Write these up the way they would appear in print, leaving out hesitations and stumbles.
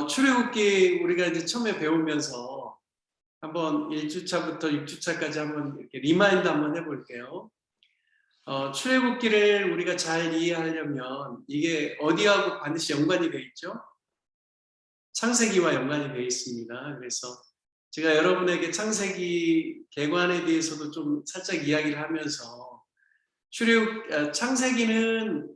출애굽기 우리가 이제 처음에 배우면서 한번 1주차부터 6주차까지 한번 이렇게 리마인드 한번 해볼게요. 출애굽기를 우리가 잘 이해하려면 이게 어디하고 반드시 연관이 되어 있죠? 창세기와 연관이 되어 있습니다. 그래서 제가 여러분에게 창세기 개관에 대해서도 좀 살짝 이야기를 하면서 창세기는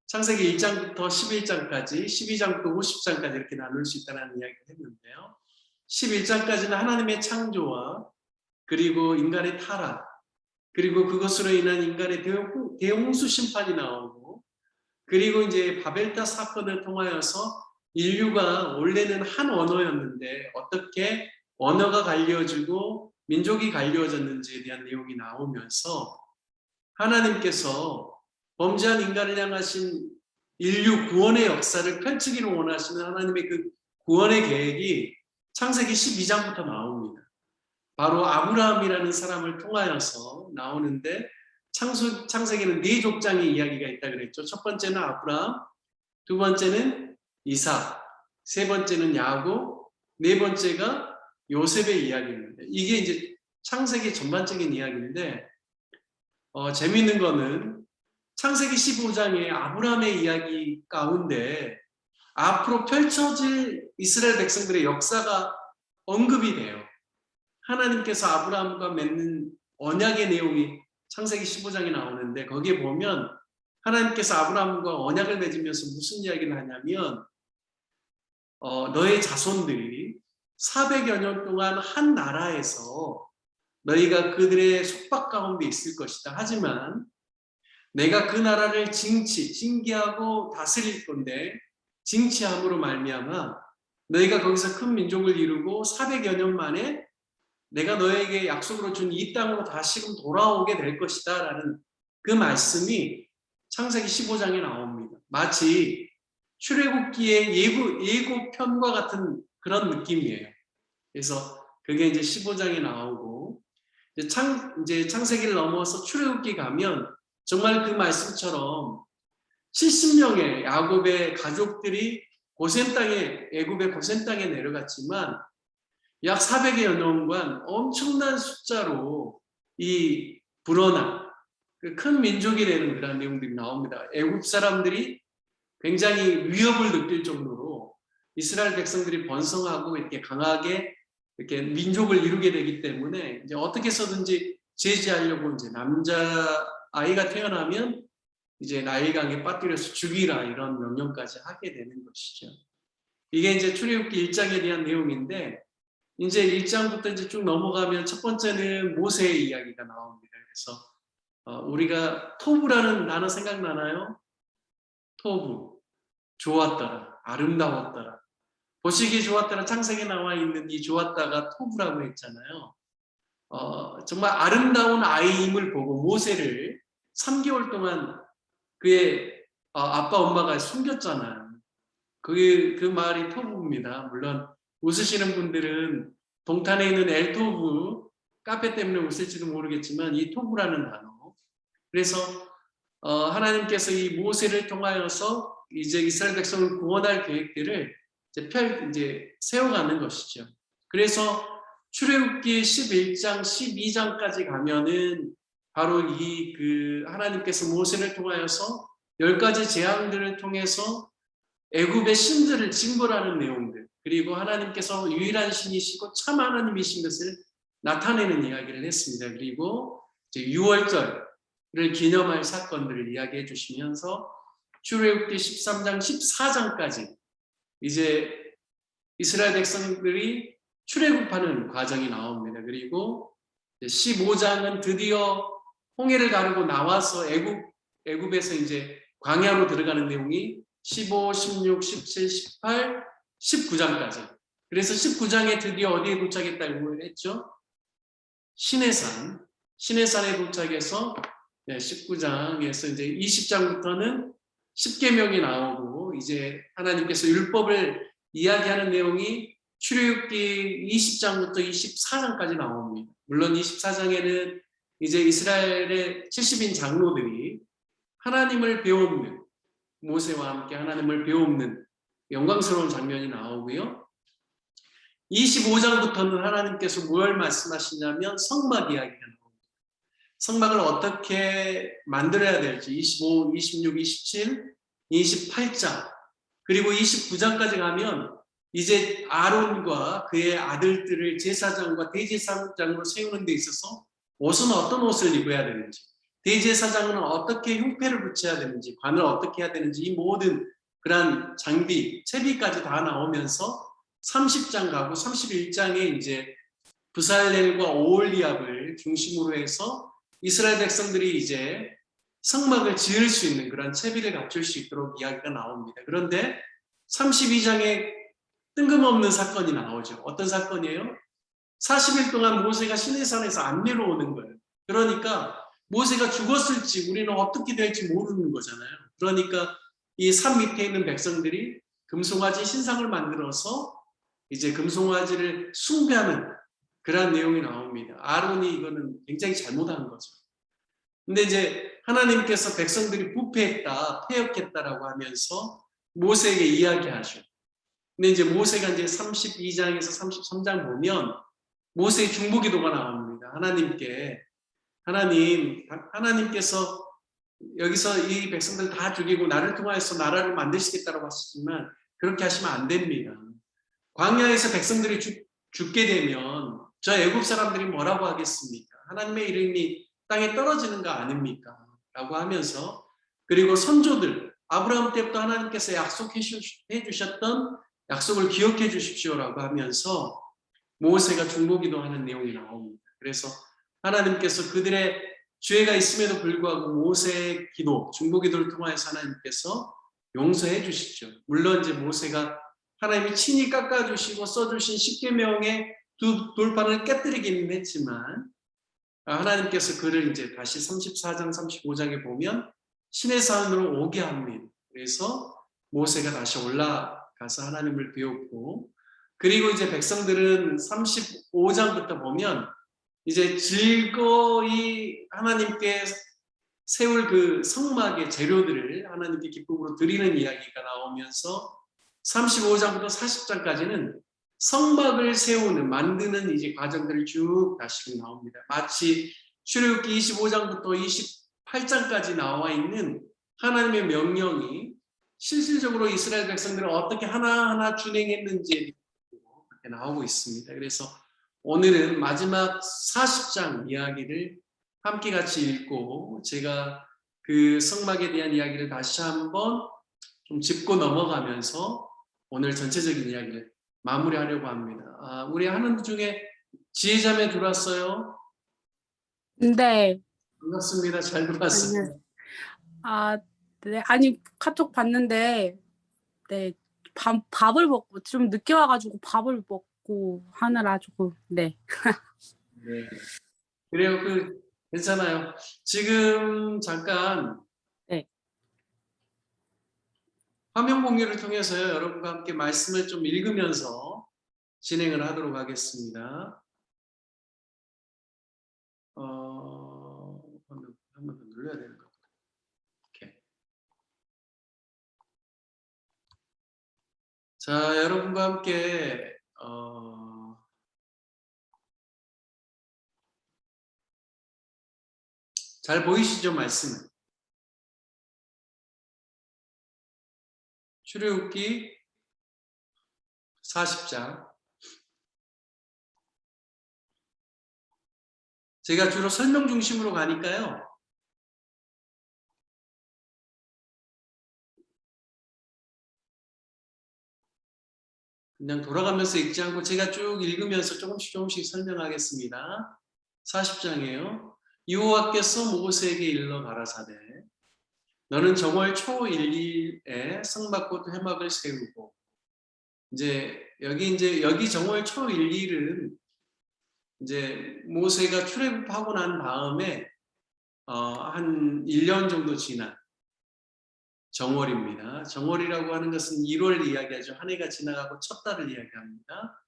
창세기 1장부터 11장까지, 12장부터 50장까지 이렇게 나눌 수 있다는 이야기를 했는데요. 11장까지는 하나님의 창조와 그리고 인간의 타락, 그리고 그것으로 인한 인간의 대홍수 심판이 나오고, 그리고 이제 바벨탑 사건을 통하여서 인류가 원래는 한 언어였는데 어떻게 언어가 갈려지고 민족이 갈려졌는지에 대한 내용이 나오면서 하나님께서 범죄한 인간을 향하신 인류 구원의 역사를 펼치기를 원하시는 하나님의 그 구원의 계획이 창세기 12장부터 나옵니다. 바로 아브라함이라는 사람을 통하여서 나오는데 창세기는 네 족장의 이야기가 있다 그랬죠. 첫 번째는 아브라함, 두 번째는 이삭, 세 번째는 야곱, 네 번째가 요셉의 이야기입니다. 이게 이제 창세기 전반적인 이야기인데 재미있는 거는 창세기 15장의 아브라함의 이야기 가운데 앞으로 펼쳐질 이스라엘 백성들의 역사가 언급이 돼요. 하나님께서 아브라함과 맺는 언약의 내용이 창세기 15장에 나오는데 거기에 보면 하나님께서 아브라함과 언약을 맺으면서 무슨 이야기를 하냐면 너의 자손들이 400여 년 동안 한 나라에서 너희가 그들의 속박 가운데 있을 것이다. 하지만 내가 그 나라를 징계하고 다스릴 건데 징치함으로 말미암아 너희가 거기서 큰 민족을 이루고 400여 년 만에 내가 너에게 약속으로 준 이 땅으로 다시금 돌아오게 될 것이다 라는 그 말씀이 창세기 15장에 나옵니다. 마치 출애굽기의 예고편과 같은 그런 느낌이에요. 그래서 그게 이제 15장에 나오고 이제 창세기를 넘어서 출애굽기 가면 정말 그 말씀처럼 70명의 야곱의 가족들이 애굽의 고센 땅에 내려갔지만 약 400여 년간 엄청난 숫자로 이 불어난 큰 민족이 되는 그런 내용들이 나옵니다. 애굽 사람들이 굉장히 위협을 느낄 정도로 이스라엘 백성들이 번성하고 이렇게 강하게 이렇게 민족을 이루게 되기 때문에 이제 어떻게 해서든지 제지하려고 이제 남자 아이가 태어나면 이제 나일강에 빠뜨려서 죽이라 이런 명령까지 하게 되는 것이죠. 이게 이제 출애굽기 1장에 대한 내용인데 이제 1장부터 이제 쭉 넘어가면 첫 번째는 모세의 이야기가 나옵니다. 그래서 우리가 토브라는 단어 생각나나요? 토브, 좋았더라, 아름다웠더라. 보시기 좋았더라 창세기에 나와 있는 이 좋았다가 토브라고 했잖아요. 정말 아름다운 아이임을 보고 모세를 3개월 동안 그의 아빠 엄마가 숨겼잖아요. 그 말이 토브입니다. 물론 웃으시는 분들은 동탄에 있는 엘토브 카페 때문에 웃을지도 모르겠지만 이 토브라는 단어. 그래서 하나님께서 이 모세를 통하여서 이제 이스라엘 백성을 구원할 계획들을 이제 세워가는 것이죠. 그래서 출애굽기 11장, 12장까지 가면은 바로 하나님께서 모세를 통하여서 10가지 재앙들을 통해서 애굽의 신들을 징벌하는 내용들, 그리고 하나님께서 유일한 신이시고 참 하나님이신 것을 나타내는 이야기를 했습니다. 그리고 이제 6월절을 기념할 사건들을 이야기해 주시면서 출애굽기 13장, 14장까지 이제 이스라엘 백성들이 출애굽하는 과정이 나옵니다. 그리고 15장은 드디어 홍해를 가르고 나와서 애굽에서 이제 광야로 들어가는 내용이 15, 16, 17, 18, 19장까지. 그래서 19장에 드디어 어디에 도착했다고 했죠? 시내산에 도착해서 19장에서 이제 20장부터는 10계명이 나오고 이제 하나님께서 율법을 이야기하는 내용이 출애굽기 20장부터 24장까지 나옵니다. 물론 24장에는 이제 이스라엘의 70인 장로들이 하나님을 배우는 모세와 함께 하나님을 배우는 영광스러운 장면이 나오고요. 25장부터는 하나님께서 뭘 말씀하시냐면 성막 이야기가 나옵니다. 성막을 어떻게 만들어야 될지 25, 26, 27, 28장 그리고 29장까지 가면 이제 아론과 그의 아들들을 제사장과 대제사장으로 세우는 데 있어서 옷은 어떤 옷을 입어야 되는지, 대제사장은 어떻게 흉패를 붙여야 되는지, 관을 어떻게 해야 되는지 이 모든 그러한 장비, 채비까지 다 나오면서 30장 가고 31장에 이제 부살렐과 오홀리압을 중심으로 해서 이스라엘 백성들이 이제 성막을 지을 수 있는 그런 채비를 갖출 수 있도록 이야기가 나옵니다. 그런데 32장에 뜬금없는 사건이 나오죠. 어떤 사건이에요? 40일 동안 모세가 시내산에서 안 내려오는 거예요. 그러니까 모세가 죽었을지 우리는 어떻게 될지 모르는 거잖아요. 그러니까 이 산 밑에 있는 백성들이 금송아지 신상을 만들어서 이제 금송아지를 숭배하는 그런 내용이 나옵니다. 아론이 이거는 굉장히 잘못한 거죠. 근데 이제 하나님께서 백성들이 부패했다, 패역했다라고 하면서 모세에게 이야기하죠. 근데 이제 모세가 이제 32장에서 33장 보면 모세의 중보기도가 나옵니다. 하나님께서 여기서 이 백성들 다 죽이고 나를 통하여서 나라를 만드시겠다고 하시지만 그렇게 하시면 안 됩니다. 광야에서 백성들이 죽게 되면 저 애굽 사람들이 뭐라고 하겠습니까? 하나님의 이름이 땅에 떨어지는 거 아닙니까? 라고 하면서 그리고 선조들 아브라함 때부터 하나님께서 약속해 주셨던 약속을 기억해 주십시오라고 하면서 모세가 중보기도하는 내용이 나옵니다. 그래서 하나님께서 그들의 죄가 있음에도 불구하고 모세의 기도, 중보기도를 통해서 하나님께서 용서해 주시죠. 물론 이제 모세가 하나님이 친히 깎아주시고 써주신 십계명의 두 돌판을 깨뜨리기는 했지만 하나님께서 그를 이제 다시 34장, 35장에 보면 시내산으로 오게 합니다. 그래서 모세가 다시 올라가서 하나님을 배웠고 그리고 이제 백성들은 35장부터 보면 이제 즐거이 하나님께 세울 그 성막의 재료들을 하나님께 기쁨으로 드리는 이야기가 나오면서 35장부터 40장까지는 성막을 만드는 이제 과정들이 쭉 다시 나옵니다. 마치 출애굽기 25장부터 28장까지 나와 있는 하나님의 명령이 실질적으로 이스라엘 백성들을 어떻게 하나하나 준행했는지 그렇게 나오고 있습니다. 그래서 오늘은 마지막 40장 이야기를 함께 같이 읽고 제가 그 성막에 대한 이야기를 다시 한번 좀 짚고 넘어가면서 오늘 전체적인 이야기를 마무리하려고 합니다. 우리 하는 중에 지혜자매 들어왔어요? 네. 반갑습니다. 잘 들어왔습니다. 네. 아니, 카톡 봤는데, 네. 밥을 먹고, 좀 늦게 와가지고 밥을 먹고 하느라 조금, 네. 네. 그래요. 괜찮아요. 지금 잠깐 네. 화면 공유를 통해서요. 여러분과 함께 말씀을 좀 읽으면서 진행을 하도록 하겠습니다. 한 번 더 눌러야 되는 것 같아요. 오케이. 자, 여러분과 함께 잘 보이시죠? 말씀은. 출애굽기 40장. 제가 주로 설명 중심으로 가니까요. 그냥 돌아가면서 읽지 않고 제가 쭉 읽으면서 조금씩 설명하겠습니다. 40장이에요. 여호와께서 모세에게 일러 가라사대 너는 정월 초 1일에 성막곧 회막을 세우고 여기 정월 초 1일은 이제 모세가 출애굽하고 난 다음에 한 1년 정도 지난 정월입니다. 정월이라고 하는 것은 1월 이야기하죠. 한 해가 지나가고 첫 달을 이야기합니다.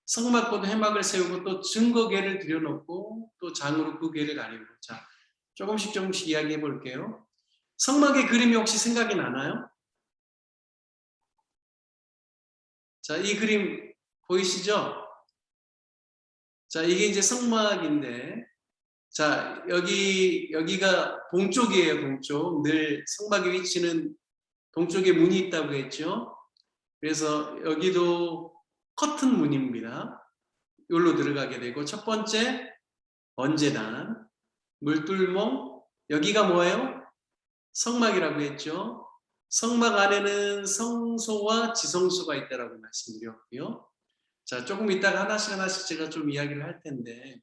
성막곧 회막을 세우고 또 증거궤를 들여놓고 또 장으로 그 궤를 가리고 자 조금씩 이야기해 볼게요. 성막의 그림이 혹시 생각이 나나요? 자, 이 그림 보이시죠? 자, 이게 이제 성막인데, 자, 여기가 동쪽이에요, 동쪽. 늘 성막의 위치는 동쪽에 문이 있다고 했죠. 그래서 여기도 커튼 문입니다. 여기로 들어가게 되고, 첫 번째 번제단, 물둘몽, 여기가 뭐예요? 성막이라고 했죠. 성막 안에는 성소와 지성소가 있다라고 말씀드렸고요. 자, 조금 이따가 하나씩 제가 좀 이야기를 할 텐데,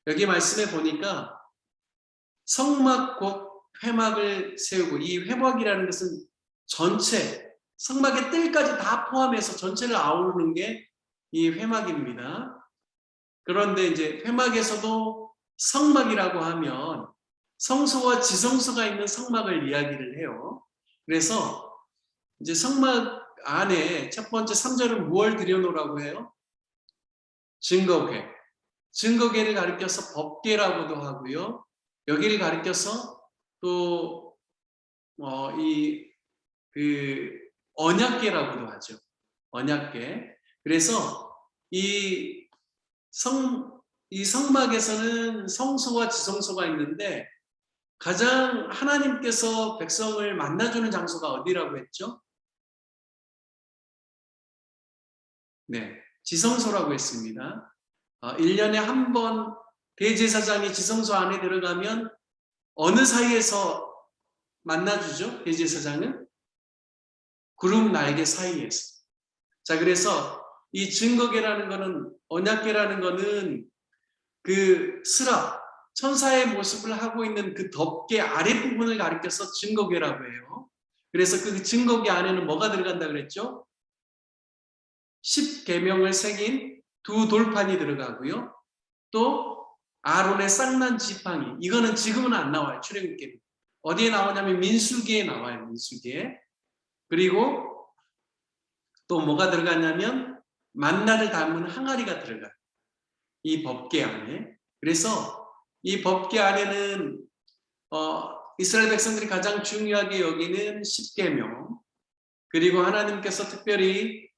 여기 말씀에 보니까 성막 곧 회막을 세우고, 이 회막이라는 것은 전체, 성막의 뜰까지 다 포함해서 전체를 아우르는 게 이 회막입니다. 그런데 이제 회막에서도 성막이라고 하면 성소와 지성소가 있는 성막을 이야기를 해요. 그래서 이제 성막 안에 첫 번째 3절은 무엇을 들여놓으라고 해요? 증거궤. 증거궤를 가리켜서 법궤라고도 하고요. 여기를 가리켜서 또 언약궤라고도 하죠. 언약궤. 그래서 이 성막에서는 성소와 지성소가 있는데 가장 하나님께서 백성을 만나주는 장소가 어디라고 했죠? 네, 지성소라고 했습니다. 1년에 한 번 대제사장이 지성소 안에 들어가면 어느 사이에서 만나주죠? 대제사장은? 구름 날개 사이에서. 자, 그래서 이 증거궤라는 거는, 언약궤라는 거는 그 스랍, 천사의 모습을 하고 있는 그 덮개 아랫부분을 가리켜서 증거궤라고 해요. 그래서 그 증거궤 안에는 뭐가 들어간다 그랬죠? 10계명을 새긴 두 돌판이 들어가고요. 또 아론의 쌍난 지팡이, 이거는 지금은 안 나와요. 출애굽기에. 어디에 나오냐면 민수기에 나와요. 민수기에. 그리고 또 뭐가 들어가냐면 만나를 담은 항아리가 들어가요. 이 법궤 안에. 그래서 이 법궤 안에는 이스라엘 백성들이 가장 중요하게 여기는 10계명, 그리고 하나님께서 특별히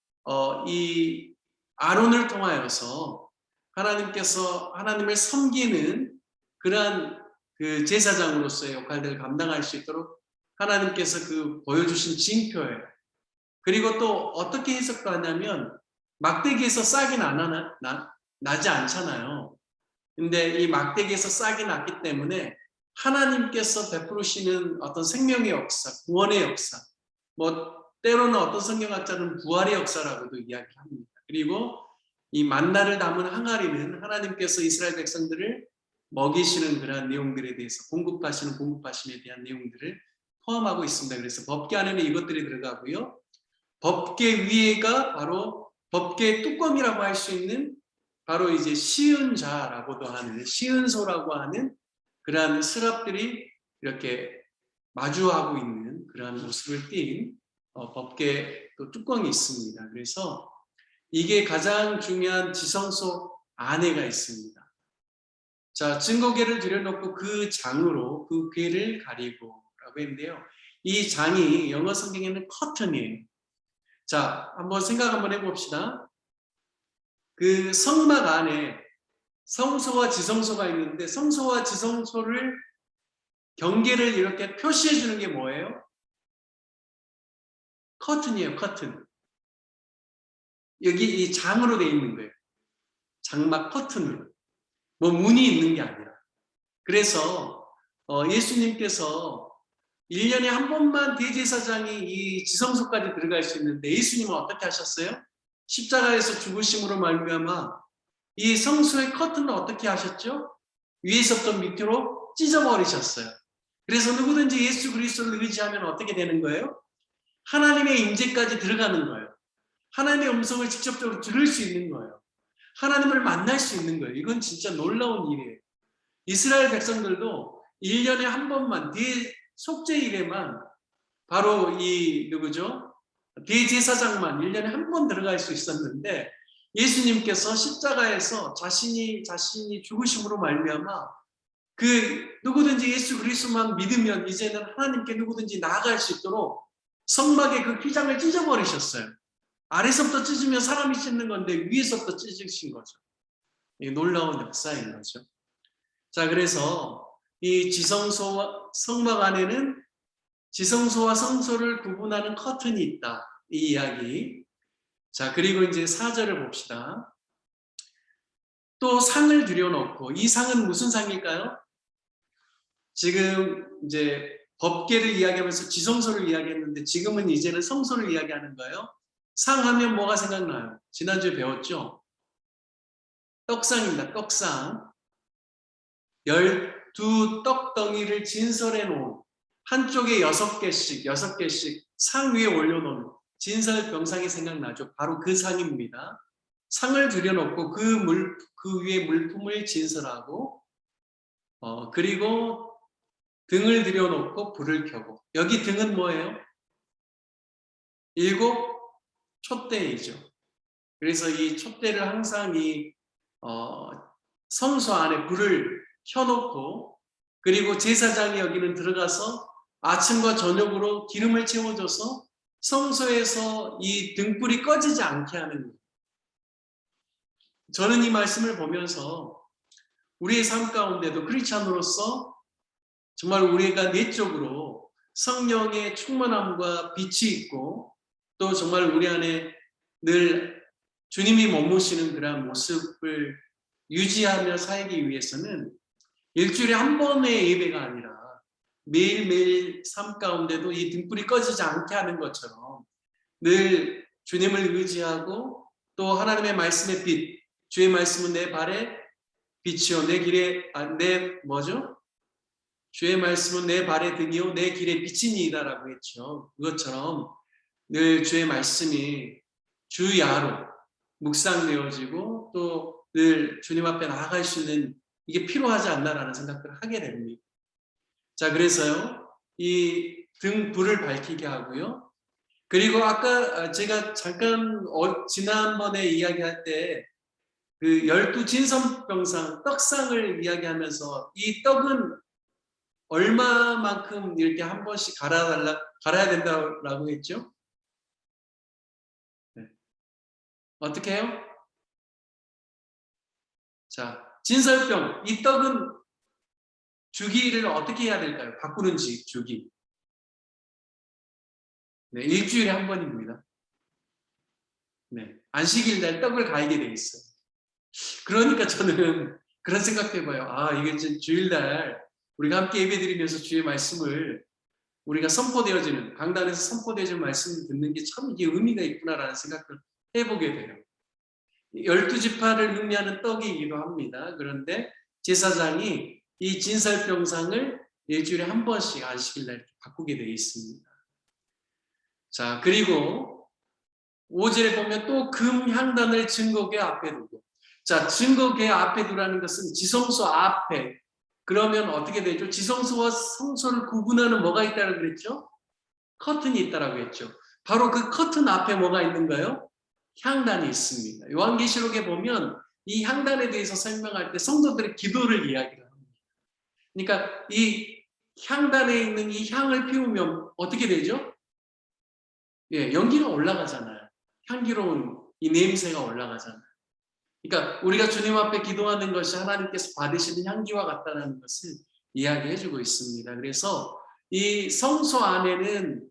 이 아론을 통하여서 하나님께서 하나님을 섬기는 그러한 그 제사장으로서의 역할들을 감당할 수 있도록 하나님께서 그 보여주신 징표예요. 그리고 또 어떻게 해석도 하냐면 막대기에서 싹이 나지 않잖아요. 근데 이 막대기에서 싹이 났기 때문에 하나님께서 베푸시는 어떤 생명의 역사, 구원의 역사, 뭐 때로는 어떤 성경학자는 부활의 역사라고도 이야기를 합니다. 그리고 이 만나를 담은 항아리는 하나님께서 이스라엘 백성들을 먹이시는 그러한 내용들에 대해서 공급하심에 대한 내용들을 포함하고 있습니다. 그래서 법궤 안에는 이것들이 들어가고요. 법궤 위에가 바로 법궤 뚜껑이라고 할 수 있는 바로 이제 시은자라고도 하는, 시은소라고 하는 그러한 스랍들이 이렇게 마주하고 있는 그러한 모습을 띈 법궤 또 뚜껑이 있습니다. 그래서 이게 가장 중요한 지성소 안에가 있습니다. 자, 증거궤를 들여놓고 그 장으로 그 궤를 가리고 라고 했는데요. 이 장이 영어 성경에는 커튼이에요. 자, 한번 생각 한번 해봅시다. 그 성막 안에 성소와 지성소가 있는데 성소와 지성소를 경계를 이렇게 표시해 주는 게 뭐예요? 커튼이에요, 커튼. 여기 이 장으로 되어 있는 거예요. 장막 커튼으로. 뭐 문이 있는 게 아니라. 그래서 예수님께서 1년에 한 번만 대제사장이 이 지성소까지 들어갈 수 있는데 예수님은 어떻게 하셨어요? 십자가에서 죽으심으로 말미암아 이 성소의 커튼을 어떻게 하셨죠? 위에서부터 밑으로 찢어버리셨어요. 그래서 누구든지 예수 그리스도를 의지하면 어떻게 되는 거예요? 하나님의 임재까지 들어가는 거예요. 하나님의 음성을 직접적으로 들을 수 있는 거예요. 하나님을 만날 수 있는 거예요. 이건 진짜 놀라운 일이에요. 이스라엘 백성들도 1년에 한 번만 속죄일에만 바로 이 누구죠? 대제사장만 1년에 한 번 들어갈 수 있었는데 예수님께서 십자가에서 자신이 죽으심으로 말미암아 그 누구든지 예수 그리스도만 믿으면 이제는 하나님께 누구든지 나아갈 수 있도록 성막의 그 휘장을 찢어버리셨어요. 아래서부터 찢으면 사람이 찢는 건데 위에서부터 찢으신 거죠. 이 놀라운 역사인 거죠. 자, 그래서 이 지성소와 성막 안에는 지성소와 성소를 구분하는 커튼이 있다. 이 이야기. 자, 그리고 이제 4절을 봅시다. 또 상을 들여놓고, 이 상은 무슨 상일까요? 지금 이제 법궤를 이야기하면서 지성소를 이야기했는데 지금은 이제는 성소를 이야기하는 거예요. 상하면 뭐가 생각나요? 지난주에 배웠죠? 떡상입니다. 떡상. 12 떡덩이를 진설해 놓은, 한쪽에 6개씩 상 위에 올려놓은 진설병상이 생각나죠. 바로 그 상입니다. 상을 들여놓고 그 위에 물품을 진설하고, 그리고 등을 들여놓고 불을 켜고. 여기 등은 뭐예요? 7 촛대이죠. 그래서 이 촛대를 항상 이 성소 안에 불을 켜놓고, 그리고 제사장이 여기는 들어가서 아침과 저녁으로 기름을 채워줘서 성소에서 이 등불이 꺼지지 않게 하는 거예요. 저는 이 말씀을 보면서 우리의 삶 가운데도 크리스찬으로서 정말 우리가 내적으로 성령의 충만함과 빛이 있고, 또 정말 우리 안에 늘 주님이 머무시는 그러한 모습을 유지하며 살기 위해서는 일주일에 한 번의 예배가 아니라 매일매일 삶 가운데도 이 등불이 꺼지지 않게 하는 것처럼 늘 주님을 의지하고, 또 하나님의 말씀의 빛, 주의 말씀은 내 발에 빛이요 내 길에 주의 말씀은 내 발의 등이요 내 길에 빛이니이다라고 했죠. 그것처럼 늘 주의 말씀이 주야로 묵상되어지고, 또 늘 주님 앞에 나아갈 수 있는, 이게 필요하지 않나라는 생각들을 하게 됩니다. 자, 그래서요, 이 등 불을 밝히게 하고요. 그리고 아까 제가 잠깐 지난번에 이야기할 때 그 12 진선병상, 떡상을 이야기하면서 이 떡은 얼마만큼 이렇게 한 번씩 갈아야 된다라고 했죠? 네. 어떻게 해요? 자, 진설병, 이 떡은 주기를 어떻게 해야 될까요? 바꾸는 주기. 네, 일주일에 한 번입니다. 네, 안식일 날 떡을 갈게 돼 있어요. 그러니까 저는 그런 생각도 해봐요. 아, 이게 주일날 우리가 함께 예배드리면서 주의 말씀을 우리가 선포되어지는, 강단에서 선포되어지는 말씀을 듣는 게 참 이게 의미가 있구나라는 생각을 해보게 돼요. 12지파를 의미하는 떡이기도 합니다. 그런데 제사장이 이 진설병상을 일주일에 한 번씩 안식일날 이렇게 바꾸게 되어 있습니다. 자, 그리고 5절에 보면 또 금향단을 증거궤 앞에 두고. 자, 증거궤 앞에 두라는 것은 지성소 앞에. 그러면 어떻게 되죠? 지성소와 성소를 구분하는 뭐가 있다고 그랬죠? 커튼이 있다라고 했죠. 바로 그 커튼 앞에 뭐가 있는가요? 향단이 있습니다. 요한계시록에 보면 이 향단에 대해서 설명할 때 성도들의 기도를 이야기를 합니다. 그러니까 이 향단에 있는 이 향을 피우면 어떻게 되죠? 예, 연기가 올라가잖아요. 향기로운 이 냄새가 올라가잖아요. 그러니까 우리가 주님 앞에 기도하는 것이 하나님께서 받으시는 향기와 같다는 것을 이야기해주고 있습니다. 그래서 이 성소 안에는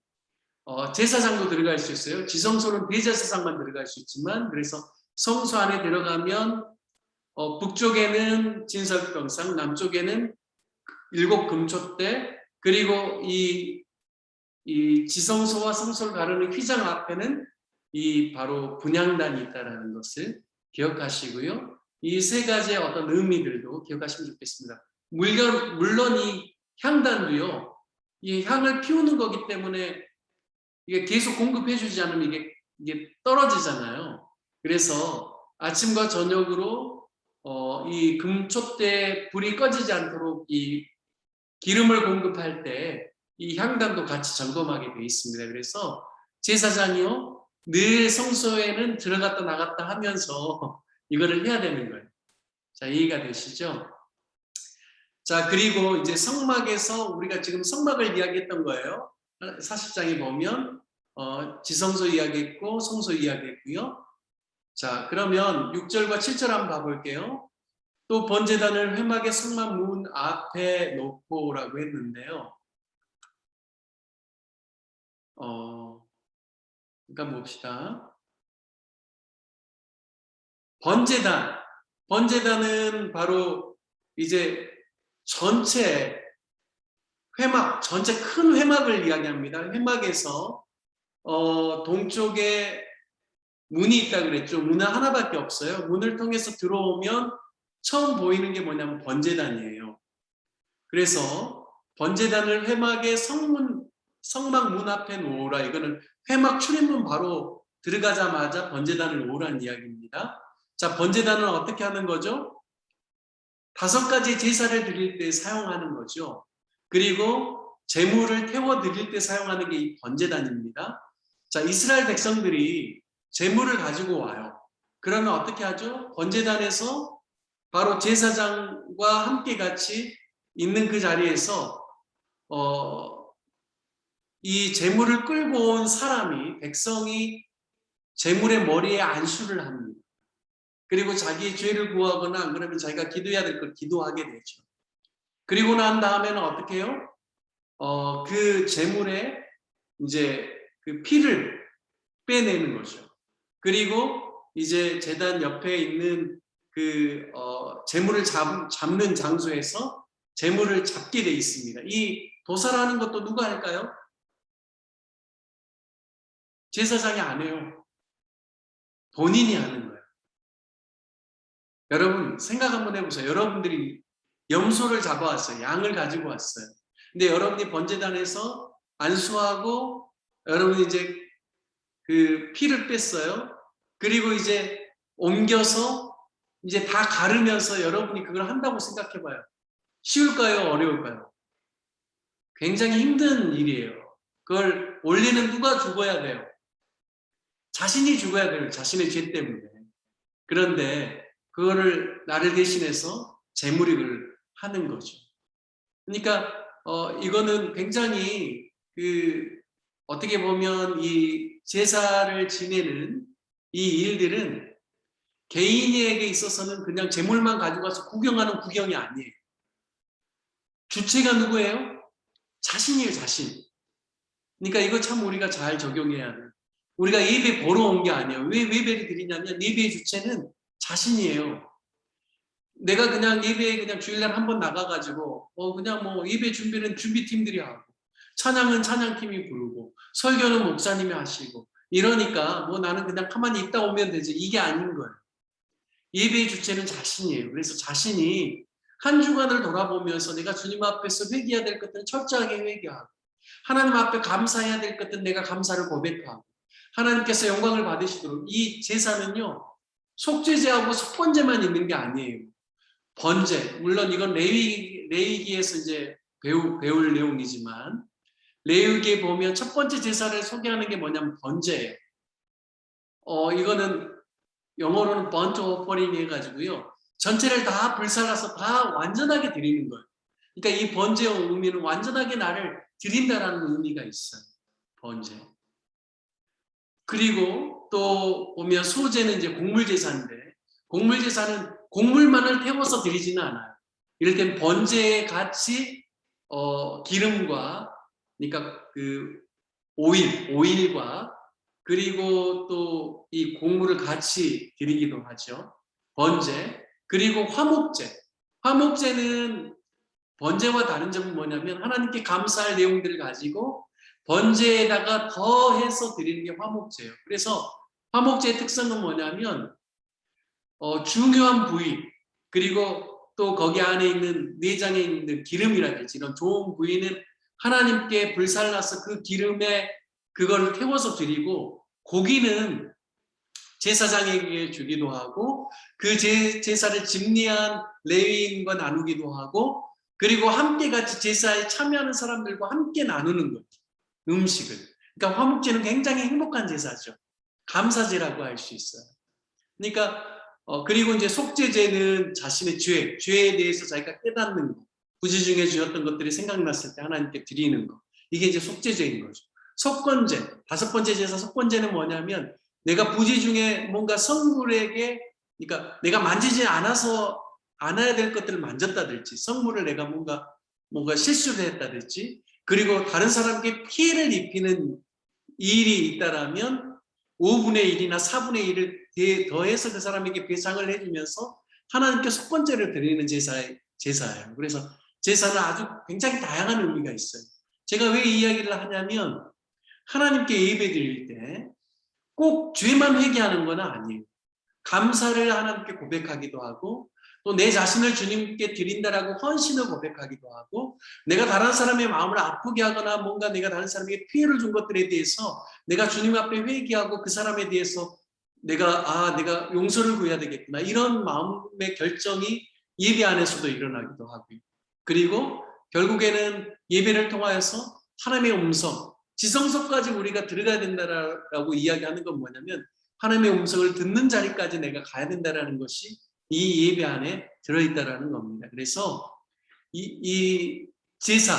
제사장도 들어갈 수 있어요. 지성소는 대제사장만 들어갈 수 있지만, 그래서 성소 안에 들어가면 북쪽에는 진설병상, 남쪽에는 7 금촛대, 그리고 이 지성소와 성소를 가르는 휘장 앞에는 이 바로 분향단이 있다는 것을 기억하시고요. 이 3가지의 어떤 의미들도 기억하시면 좋겠습니다. 물론 이 향단도요, 이 향을 피우는 거기 때문에 이게 계속 공급해 주지 않으면 이게 떨어지잖아요. 그래서 아침과 저녁으로 이 금촛대에 불이 꺼지지 않도록 이 기름을 공급할 때 이 향단도 같이 점검하게 되어 있습니다. 그래서 제사장이요, 늘 성소에는 들어갔다 나갔다 하면서 이거를 해야 되는 거예요. 자, 이해가 되시죠? 자, 그리고 이제 성막에서 우리가 지금 성막을 이야기했던 거예요. 40장에 보면 지성소 이야기했고 성소 이야기했고요. 자, 그러면 6절과 7절 한번 봐볼게요. 또 번제단을 회막의 성막 문 앞에 놓고라고 했는데요. 잠깐 봅시다. 번제단은 바로 이제 전체 회막, 전체 큰 회막을 이야기합니다. 회막에서 동쪽에 문이 있다 그랬죠. 문은 하나밖에 없어요. 문을 통해서 들어오면 처음 보이는 게 뭐냐면 번제단이에요. 그래서 번제단을 회막의 성막 문 앞에 놓으라. 이거는 회막 출입문 바로 들어가자마자 번제단을 놓으라는 이야기입니다. 자, 번제단은 어떻게 하는 거죠? 5가지 제사를 드릴 때 사용하는 거죠. 그리고 제물을 태워 드릴 때 사용하는 게 이 번제단입니다. 자, 이스라엘 백성들이 제물을 가지고 와요. 그러면 어떻게 하죠? 번제단에서 바로 제사장과 함께 같이 있는 그 자리에서 이 제물을 끌고 온 사람이, 백성이 제물의 머리에 안수를 합니다. 그리고 자기의 죄를 구하거나 안 그러면 자기가 기도해야 될 걸 기도하게 되죠. 그리고 난 다음에는 어떻게 해요? 그 제물에 이제 그 피를 빼내는 거죠. 그리고 이제 제단 옆에 있는 그 제물을 잡는 장소에서 제물을 잡게 돼 있습니다. 이 도살하는 것도 누가 할까요? 제사장이 안 해요. 본인이 하는 거예요. 여러분 생각 한번 해보세요. 여러분들이 염소를 잡아왔어요. 양을 가지고 왔어요. 근데 여러분이 번제단에서 안수하고 여러분이 이제 그 피를 뺐어요. 그리고 이제 옮겨서 이제 다 가르면서 여러분이 그걸 한다고 생각해봐요. 쉬울까요? 어려울까요? 굉장히 힘든 일이에요. 그걸 원래는 누가 죽어야 돼요? 자신이 죽어야 돼요. 자신의 죄 때문에. 그런데 그거를 나를 대신해서 제물이를 하는 거죠. 그러니까 이거는 굉장히 어떻게 보면 이 제사를 지내는 이 일들은 개인에게 있어서는 그냥 제물만 가지고 와서 구경하는 구경이 아니에요. 주체가 누구예요? 자신이에요, 자신. 그러니까 이거 참 우리가 잘 적용해야 돼요. 우리가 예배 보러 온 게 아니에요. 왜 예배를 드리냐면 예배의 주체는 자신이에요. 내가 그냥 예배에 그냥 주일날 한번 나가가지고 그냥 뭐 예배 준비는 준비팀들이 하고 찬양은 찬양팀이 부르고 설교는 목사님이 하시고 이러니까 뭐 나는 그냥 가만히 있다 오면 되지. 이게 아닌 거예요. 예배의 주체는 자신이에요. 그래서 자신이 한 주간을 돌아보면서 내가 주님 앞에서 회개해야 될 것들은 철저하게 회개하고 하나님 앞에 감사해야 될 것들은 내가 감사를 고백하고 하나님께서 영광을 받으시도록 이 제사는요. 속죄제하고 속번제만 있는 게 아니에요. 번제, 물론 이건 레위기에서 이제 배울 내용이지만 레위기에 보면 첫 번째 제사를 소개하는 게 뭐냐면 번제예요. 이거는 영어로는 burnt offering 해가지고요. 전체를 다 불살라서 다 완전하게 드리는 거예요. 그러니까 이 번제의 의미는 완전하게 나를 드린다라는 의미가 있어요. 번제. 그리고 또 보면 소제는 이제 곡물제사인데 곡물제사는 곡물만을 태워서 드리지는 않아요. 이럴 땐 번제에 같이 기름과 그러니까 그 오일과 그리고 또 이 곡물을 같이 드리기도 하죠. 번제 그리고 화목제. 화목제는 번제와 다른 점은 뭐냐면 하나님께 감사할 내용들을 가지고 번제에다가 더해서 드리는 게 화목제예요. 그래서 화목제의 특성은 뭐냐면 중요한 부위 그리고 또 거기 안에 있는 내장에 있는 기름이라든지 이런 좋은 부위는 하나님께 불살라서 그 기름에 그걸 태워서 드리고 고기는 제사장에게 주기도 하고 그 제사를 집리한 레위인과 나누기도 하고 그리고 함께 같이 제사에 참여하는 사람들과 함께 나누는 거죠. 음식을. 그러니까 화목제는 굉장히 행복한 제사죠. 감사제라고 할 수 있어요. 그러니까 그리고 이제 속죄제는 자신의 죄에 대해서 자기가 깨닫는 거, 부지중에 주었던 것들이 생각났을 때 하나님께 드리는 거. 이게 이제 속죄제인 거죠. 속건제, 5번째 제사 속건제는 뭐냐면 내가 부지 중에 뭔가 성물에게, 그러니까 내가 만지지 않아야 될 것들을 만졌다든지, 성물을 내가 뭔가 실수를 했다든지, 그리고 다른 사람에게 피해를 입히는 일이 있다라면 5분의 1이나 4분의 1을 더해서 그 사람에게 배상을 해주면서 하나님께 속건제를 드리는 제사예요. 그래서 제사는 아주 굉장히 다양한 의미가 있어요. 제가 왜 이 이야기를 하냐면 하나님께 예배 드릴 때 꼭 죄만 회개하는 건 아니에요. 감사를 하나님께 고백하기도 하고, 또 내 자신을 주님께 드린다라고 헌신을 고백하기도 하고, 내가 다른 사람의 마음을 아프게 하거나 뭔가 내가 다른 사람에게 피해를 준 것들에 대해서 내가 주님 앞에 회개하고 그 사람에 대해서 내가 용서를 구해야 되겠구나, 이런 마음의 결정이 예배 안에서도 일어나기도 하고요. 그리고 결국에는 예배를 통하여서 하나님의 음성, 지성소까지 우리가 들어가야 된다라고 이야기하는 건 뭐냐면 하나님의 음성을 듣는 자리까지 내가 가야 된다는 것이 이 예배 안에 들어있다는 겁니다. 그래서 이 제사,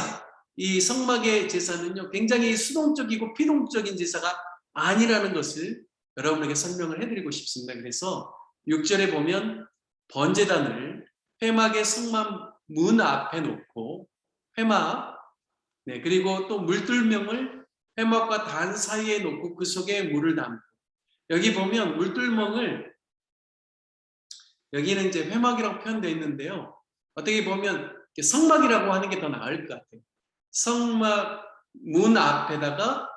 이 성막의 제사는요, 굉장히 수동적이고 피동적인 제사가 아니라는 것을 여러분에게 설명을 해드리고 싶습니다. 그래서 6절에 보면 번제단을 회막의 성막 문 앞에 놓고 그리고 또 물들멍을 회막과 단 사이에 놓고 그 속에 물을 담고, 여기 보면 물들멍을, 여기는 이제 회막이라고 표현되어 있는데요. 어떻게 보면 성막이라고 하는 게 더 나을 것 같아요. 성막 문 앞에다가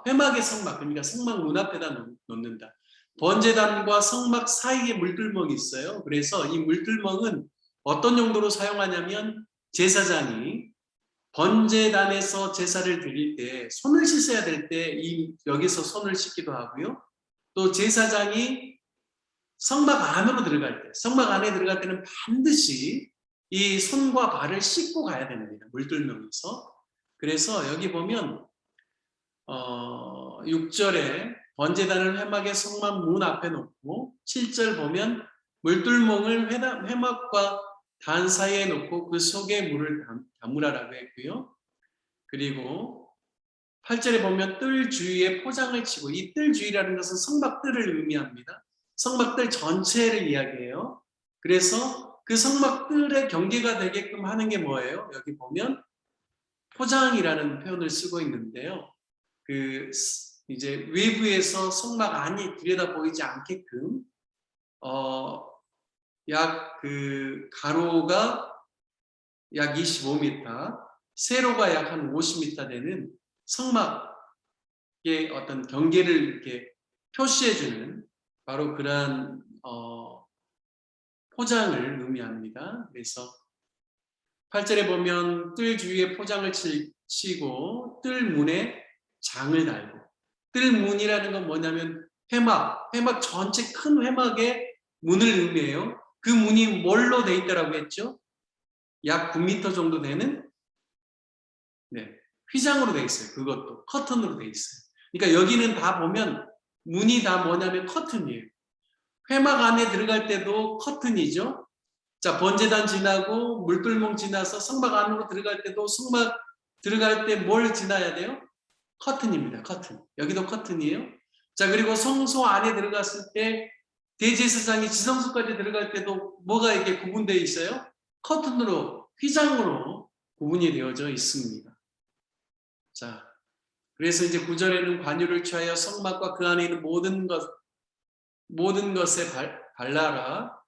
회막의 성막, 그러니까 성막 문 앞에다 놓는다. 번제단과 성막 사이에 물들멍이 있어요. 그래서 이 물들멍은 어떤 용도로 사용하냐면 제사장이 번제단에서 제사를 드릴 때 손을 씻어야 될 때 여기서 손을 씻기도 하고요. 또 제사장이 성막 안으로 들어갈 때, 성막 안에 들어갈 때는 반드시 이 손과 발을 씻고 가야 됩니다. 물들면서. 그래서 여기 보면 6절에 번제단을 회막의 성막 문 앞에 놓고, 7절 보면 물들멍을 회막과 단 사이에 놓고 그 속에 물을 담으라라고 했고요. 그리고 8절에 보면 뜰 주위에 포장을 치고, 이 뜰 주위라는 것은 성막뜰을 의미합니다. 성막뜰 전체를 이야기해요. 그래서 그 성막뜰의 경계가 되게끔 하는 게 뭐예요? 여기 보면 포장이라는 표현을 쓰고 있는데요. 이제 외부에서 성막 안이 들여다 보이지 않게끔 가로가 약 25m, 세로가 약 한 50m 되는 성막의 어떤 경계를 이렇게 표시해주는 바로 그러한 포장을 의미합니다. 그래서 8절에 보면 뜰 주위에 포장을 치고 뜰 문에 장을 달고, 뜰 문이라는 건 뭐냐면 회막 전체 큰 회막의 문을 의미해요. 그 문이 뭘로 돼 있다라고 했죠? 약 9m 정도 되는 휘장으로 돼 있어요. 그것도 커튼으로 돼 있어요. 그러니까 여기는 다 보면 문이 다 뭐냐면 커튼이에요. 회막 안에 들어갈 때도 커튼이죠. 자, 번제단 지나고 물들멍 지나서 성막 안으로 들어갈 때도 성막 들어갈 때 뭘 지나야 돼요? 커튼입니다. 커튼. 여기도 커튼이에요. 자, 그리고 성소 안에 들어갔을 때 대제사장이 지성소까지 들어갈 때도 뭐가 이렇게 구분되어 있어요? 커튼으로, 휘장으로 구분이 되어져 있습니다. 자, 그래서 이제 9절에는 관유를 취하여 성막과 그 안에 있는 모든 것에 발라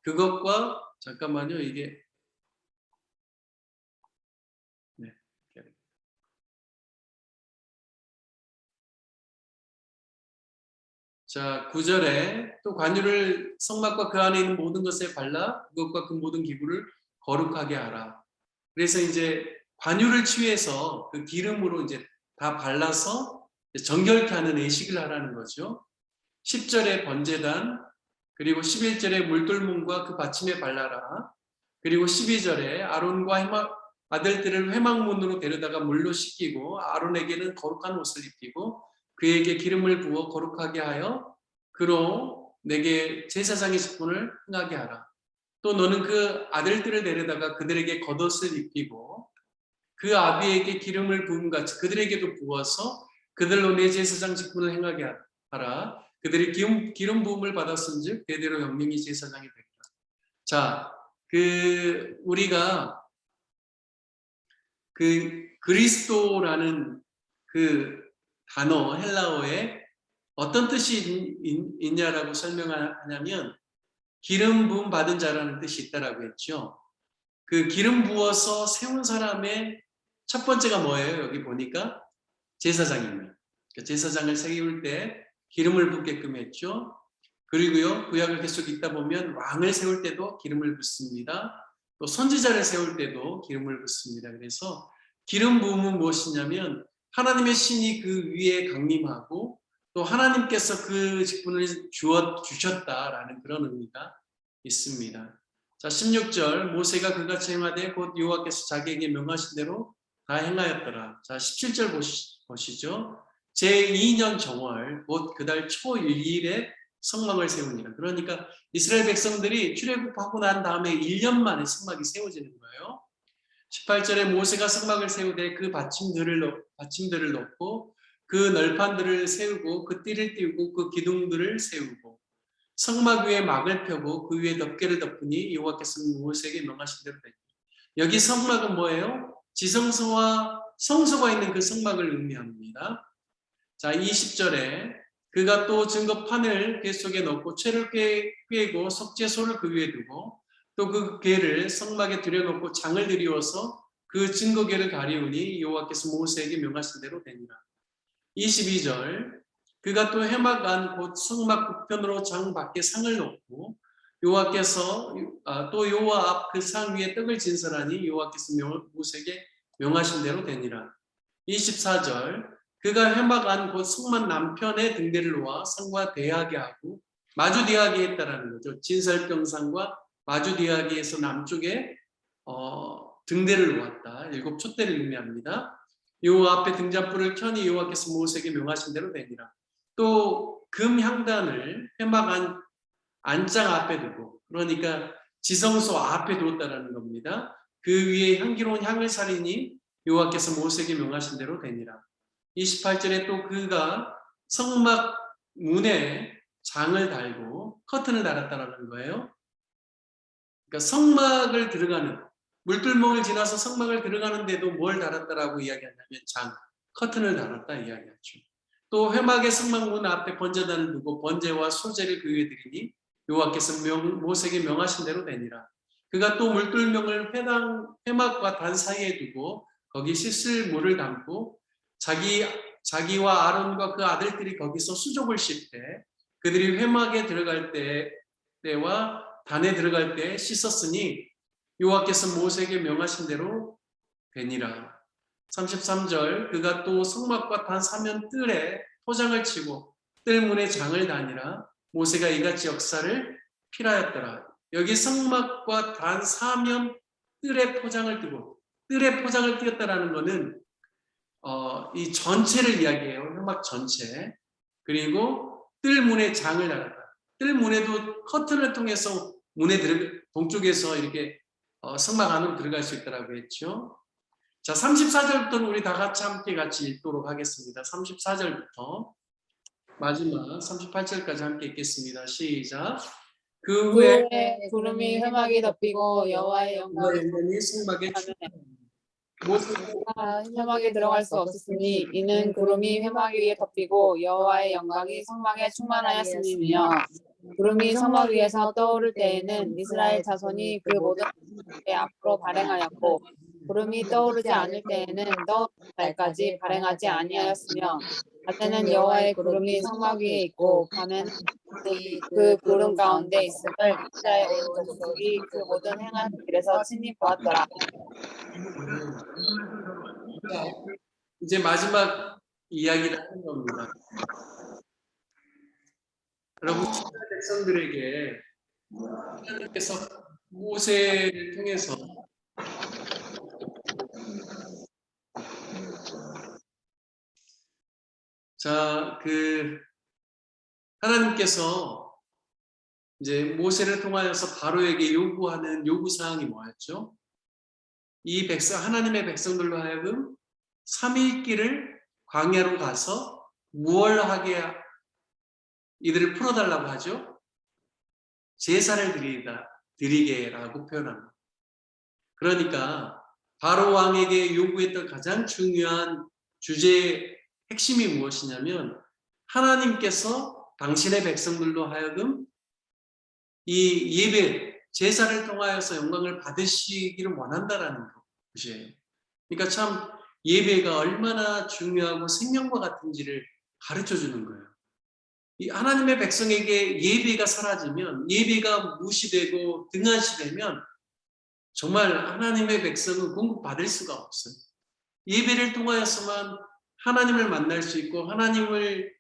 그것과, 잠깐만요, 이게 자, 9절에 또 관유를 성막과 그 안에 있는 모든 것에 발라 그것과 그 모든 기구를 거룩하게 하라. 그래서 이제 관유를 취해서 그 기름으로 이제 다 발라서 정결케 하는 예식을 하라는 거죠. 10절에 번제단, 그리고 11절에 물들문과 그 받침에 발라라. 그리고 12절에 아론과 아들들을 회막문으로 데려다가 물로 씻기고 아론에게는 거룩한 옷을 입히고 그에게 기름을 부어 거룩하게 하여 그로 내게 제사장의 직분을 행하게 하라. 또 너는 그 아들들을 데려다가 그들에게 겉옷을 입히고 그 아비에게 기름을 부음 같이 그들에게도 부어서 그들로 내 제사장 직분을 행하게 하라. 그들이 기름 부음을 받았은즉 대대로 영영이 제사장이 되리라. 자, 우리가 그리스도라는 그 단어 헬라어에 어떤 뜻이 있냐라고 설명하냐면 기름 부음 받은 자라는 뜻이 있다라고 했죠. 그 기름 부어서 세운 사람의 첫 번째가 뭐예요? 여기 보니까 제사장입니다. 제사장을 세울 때 기름을 붓게끔 했죠. 그리고요, 구약을 계속 읽다 보면 왕을 세울 때도 기름을 붓습니다. 또 선지자를 세울 때도 기름을 붓습니다. 그래서 기름 부음은 무엇이냐면 하나님의 신이 그 위에 강림하고 또 하나님께서 그 직분을 주셨다라는 그런 의미가 있습니다. 자, 16절 모세가 그같이 행하되 곧 여호와께서 자기에게 명하신 대로 다 행하였더라. 자, 17절 보시죠. 제2년 정월 곧 그달 초1일에 성막을 세우니라. 그러니까 이스라엘 백성들이 출애굽하고 난 다음에 1년 만에 성막이 세워지는 거예요. 18절에 모세가 성막을 세우되 그 받침들을 놓고 그 널판들을 세우고 그 띠를 띄우고 그 기둥들을 세우고 성막 위에 막을 펴고 그 위에 덮개를 덮으니 여호와께서 모세에게 명하신 대로 되니. 여기 성막은 뭐예요? 지성소와 성소가 있는 그 성막을 의미합니다. 자, 20절에 그가 또 증거판을 궤 속에 넣고 채를 꿰고 석재소를 그 위에 두고 또 그 궤를 성막에 들여놓고 장을 들이워서 그 증거궤를 가리우니 여호와께서 모세에게 명하신 대로 되니라. 22절 그가 또 해막 안 곧 성막 북편으로 장 밖에 상을 놓고 여호와께서 또 여호와 앞 그 상 위에 떡을 진설하니 여호와께서 모세에게 명하신 대로 되니라. 24절 그가 해막 안 곧 성막 남편의 등대를 놓아 상과 대하게 하고 마주 대하게 했다라는 거죠. 진설병상과 마주 대하게에서 남쪽에 등대를 놓았다. 7 촛대를 의미합니다. 여호와 앞에 등잔불을 켜니 여호와께서 모세에게 명하신 대로 되니라. 또 금 향단을 해막 안장 앞에 두고 그러니까 지성소 앞에 두었다라는 겁니다. 그 위에 향기로운 향을 살리니 여호와께서 모세에게 명하신 대로 되니라. 28절에 또 그가 성막 문에 장을 달고 커튼을 달았다라는 거예요. 그러니까 성막을 들어가는 물들목을 지나서 성막을 들어가는데도 뭘 달았다라고 이야기하냐면 커튼을 달았다 이야기하죠. 또 회막의 성막문 앞에 번제단을 두고 번제와 소제를 그 위에 드리니 여호와께서 모세에게 명하신 대로 되니라. 그가 또 물들목을 회막과 단 사이에 두고 거기 씻을 물을 담고 자기와 아론과 그 아들들이 거기서 수족을 씻되 그들이 회막에 들어갈 때와 단에 들어갈 때 씻었으니 여호와께서 모세에게 명하신 대로 되니라. 33절 그가 또 성막과 단 사면 뜰에 포장을 치고 뜰문에 장을 다니라. 모세가 이같이 역사를 필하였더라. 여기 성막과 단 사면 뜰에 포장을 띄고 뜰에 포장을 띄었다라는 것은 이 전체를 이야기해요. 회막 전체. 그리고 뜰문에 장을 달았다. 뜰문에도 커튼을 통해서 동쪽에서 이렇게 성막 안으로 들어갈 수 있다고 했죠. 자, 34절부터는 우리 다 같이 읽도록 하겠습니다. 34절부터 마지막 38절까지 함께 읽겠습니다. 시작. 그 후에 구름이 회막이 덮이고 여호와의 영광이 성막에 모세가 회막에 들어갈 수 없었으니 이는 구름이 회막 위에 덮이고 여호와의 영광이 성막에 충만하였음이며 구름이 성막 위에서 떠오를 때에는 이스라엘 자손이 그 모든 때 앞으로 발행하였고 구름이 떠오르지 않을 때에는 떠오르는 날까지 발행하지 아니하였으며 낮에는 여호와의 구름이 성막 위에 있고 밤에는 그 구름 가운데 있음을 이스라엘 온 족속이 그 모든 행하는 길에서 친히 보았더라. 이제 마지막 이야기를 하는 겁니다. 여러분, 이스라엘 백성들에게 하나님께서 모세를 통해서 하나님께서 이제 모세를 통하여서 바로에게 요구하는 요구 사항이 뭐였죠? 이 하나님의 백성들로 하여금 3일길을 광야로 가서 무엇을 하게 이들을 풀어달라고 하죠? 제사를 드리게라고 표현합니다. 그러니까 바로 왕에게 요구했던 가장 중요한 주제의 핵심이 무엇이냐면 하나님께서 당신의 백성들로 하여금 이 예배, 제사를 통하여서 영광을 받으시기를 원한다라는 것이에요. 그러니까 참 예배가 얼마나 중요하고 생명과 같은지를 가르쳐 주는 거예요. 이 하나님의 백성에게 예배가 사라지면, 예배가 무시되고 등한시되면 정말 하나님의 백성은 공급받을 수가 없어요. 예배를 통하여서만 하나님을 만날 수 있고 하나님을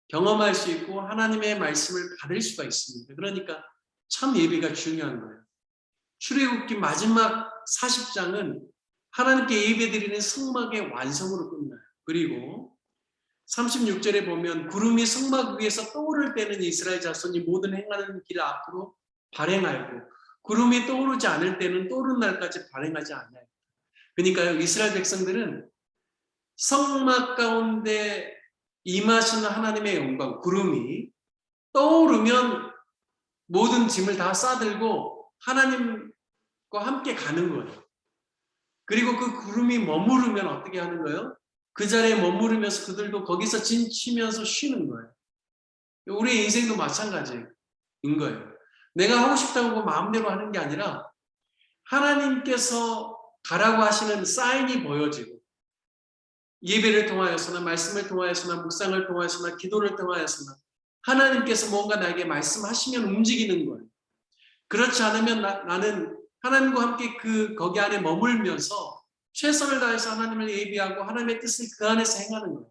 경험할 수 있고 하나님의 말씀을 받을 수가 있습니다. 그러니까 참 예배가 중요한 거예요. 출애굽기 마지막 40장은 하나님께 예배드리는 성막의 완성으로 끝나요. 그리고 36절에 보면 구름이 성막 위에서 떠오를 때는 이스라엘 자손이 모든 행하는 길 앞으로 발행하였고 구름이 떠오르지 않을 때는 떠오르는 날까지 발행하지 않아요. 그러니까 이스라엘 백성들은 성막 가운데 임하시는 하나님의 영광, 구름이 떠오르면 모든 짐을 다 싸들고 하나님과 함께 가는 거예요. 그리고 그 구름이 머무르면 어떻게 하는 거예요? 그 자리에 머무르면서 그들도 거기서 진치면서 쉬는 거예요. 우리의 인생도 마찬가지인 거예요. 내가 하고 싶다고 마음대로 하는 게 아니라 하나님께서 가라고 하시는 사인이 보여지고 예배를 통하여서나 말씀을 통하여서나 묵상을 통하여서나 기도를 통하여서나 하나님께서 뭔가 나에게 말씀하시면 움직이는 거예요. 그렇지 않으면 나는 하나님과 함께 거기 안에 머물면서 최선을 다해서 하나님을 예배하고 하나님의 뜻을 그 안에서 행하는 거예요.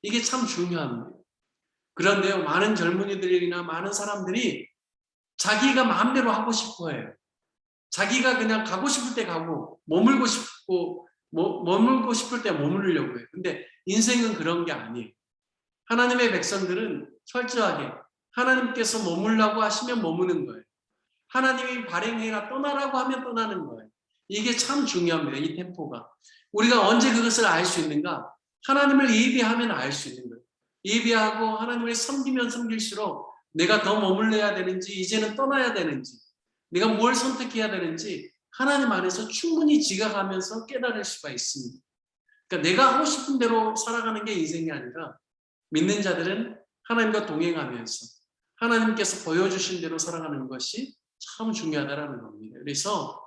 이게 참 중요합니다. 그런데요, 많은 젊은이들이나 많은 사람들이 자기가 마음대로 하고 싶어 해요. 자기가 그냥 가고 싶을 때 가고 머물고 싶을 때 머무르려고 해요. 근데 인생은 그런 게 아니에요. 하나님의 백성들은 철저하게 하나님께서 머물라고 하시면 머무는 거예요. 하나님이 발행해라 떠나라고 하면 떠나는 거예요. 이게 참 중요합니다. 이 템포가. 우리가 언제 그것을 알 수 있는가? 하나님을 예배하면 알 수 있는 거예요. 예배하고 하나님을 섬기면 섬길수록 내가 더 머물러야 되는지 이제는 떠나야 되는지 내가 뭘 선택해야 되는지 하나님 안에서 충분히 지각하면서 깨달을 수가 있습니다. 그러니까 내가 하고 싶은 대로 살아가는 게 인생이 아니라 믿는 자들은 하나님과 동행하면서 하나님께서 보여주신 대로 살아가는 것이 참 중요하다는 겁니다. 그래서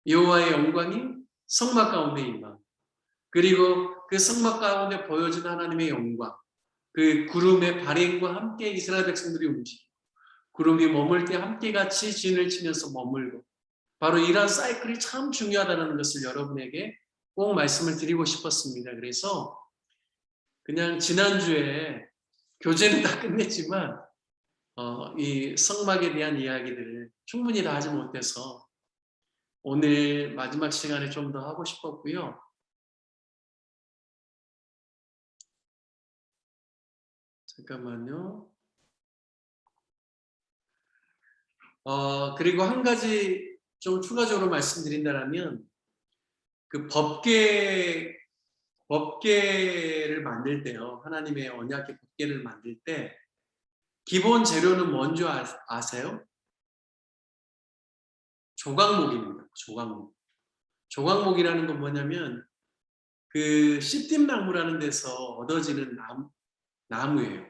여호와의 영광이 성막 가운데 임하고 그리고 그 성막 가운데 보여진 하나님의 영광 그 구름의 발행과 함께 이스라엘 백성들이 움직이고 구름이 머물 때 함께 같이 진을 치면서 머물고 바로 이러한 사이클이 참 중요하다는 것을 여러분에게 꼭 말씀을 드리고 싶었습니다. 그래서 그냥 지난주에 교재는 다 끝냈지만 이 성막에 대한 이야기들을 충분히 다 하지 못해서 오늘 마지막 시간에 좀 더 하고 싶었고요. 잠깐만요. 그리고 한 가지 좀 추가적으로 말씀드린다면 그 법궤를 만들 때요. 하나님의 언약의 법궤를 만들 때 기본 재료는 뭔지 아세요? 조각목입니다. 조각목. 조각목이라는 건 뭐냐면 그 씨띠나무라는 데서 얻어지는 나무예요.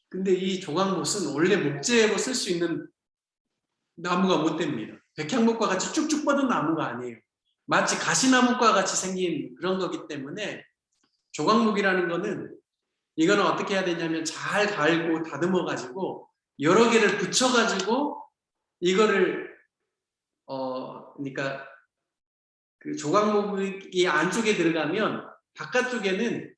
근데 이 조각목은 원래 목재로 쓸 수 있는 나무가 못 됩니다. 백향목과 같이 쭉쭉 뻗은 나무가 아니에요. 마치 가시나무과 같이 생긴 그런 거기 때문에 조각목이라는 거는 이거는 어떻게 해야 되냐면 잘 갈고 다듬어 가지고 여러 개를 붙여 가지고 이거를 그러니까 그 조각목이 안쪽에 들어가면 바깥쪽에는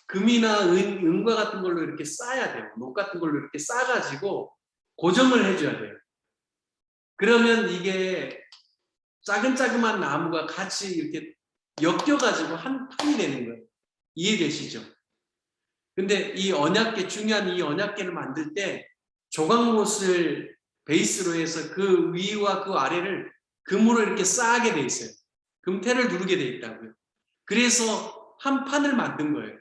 금이나 은과 같은 걸로 이렇게 싸야 돼요. 녹 같은 걸로 이렇게 싸 가지고 고정을 해줘야 돼요. 그러면 이게 짜금짜금한 나무가 같이 이렇게 엮여가지고 한 판이 되는 거예요. 이해되시죠? 근데 이 언약궤, 중요한 이 언약궤를 만들 때 조각못을 베이스로 해서 그 위와 그 아래를 금으로 이렇게 싸게 돼 있어요. 금태를 누르게 돼 있다고요. 그래서 한 판을 만든 거예요.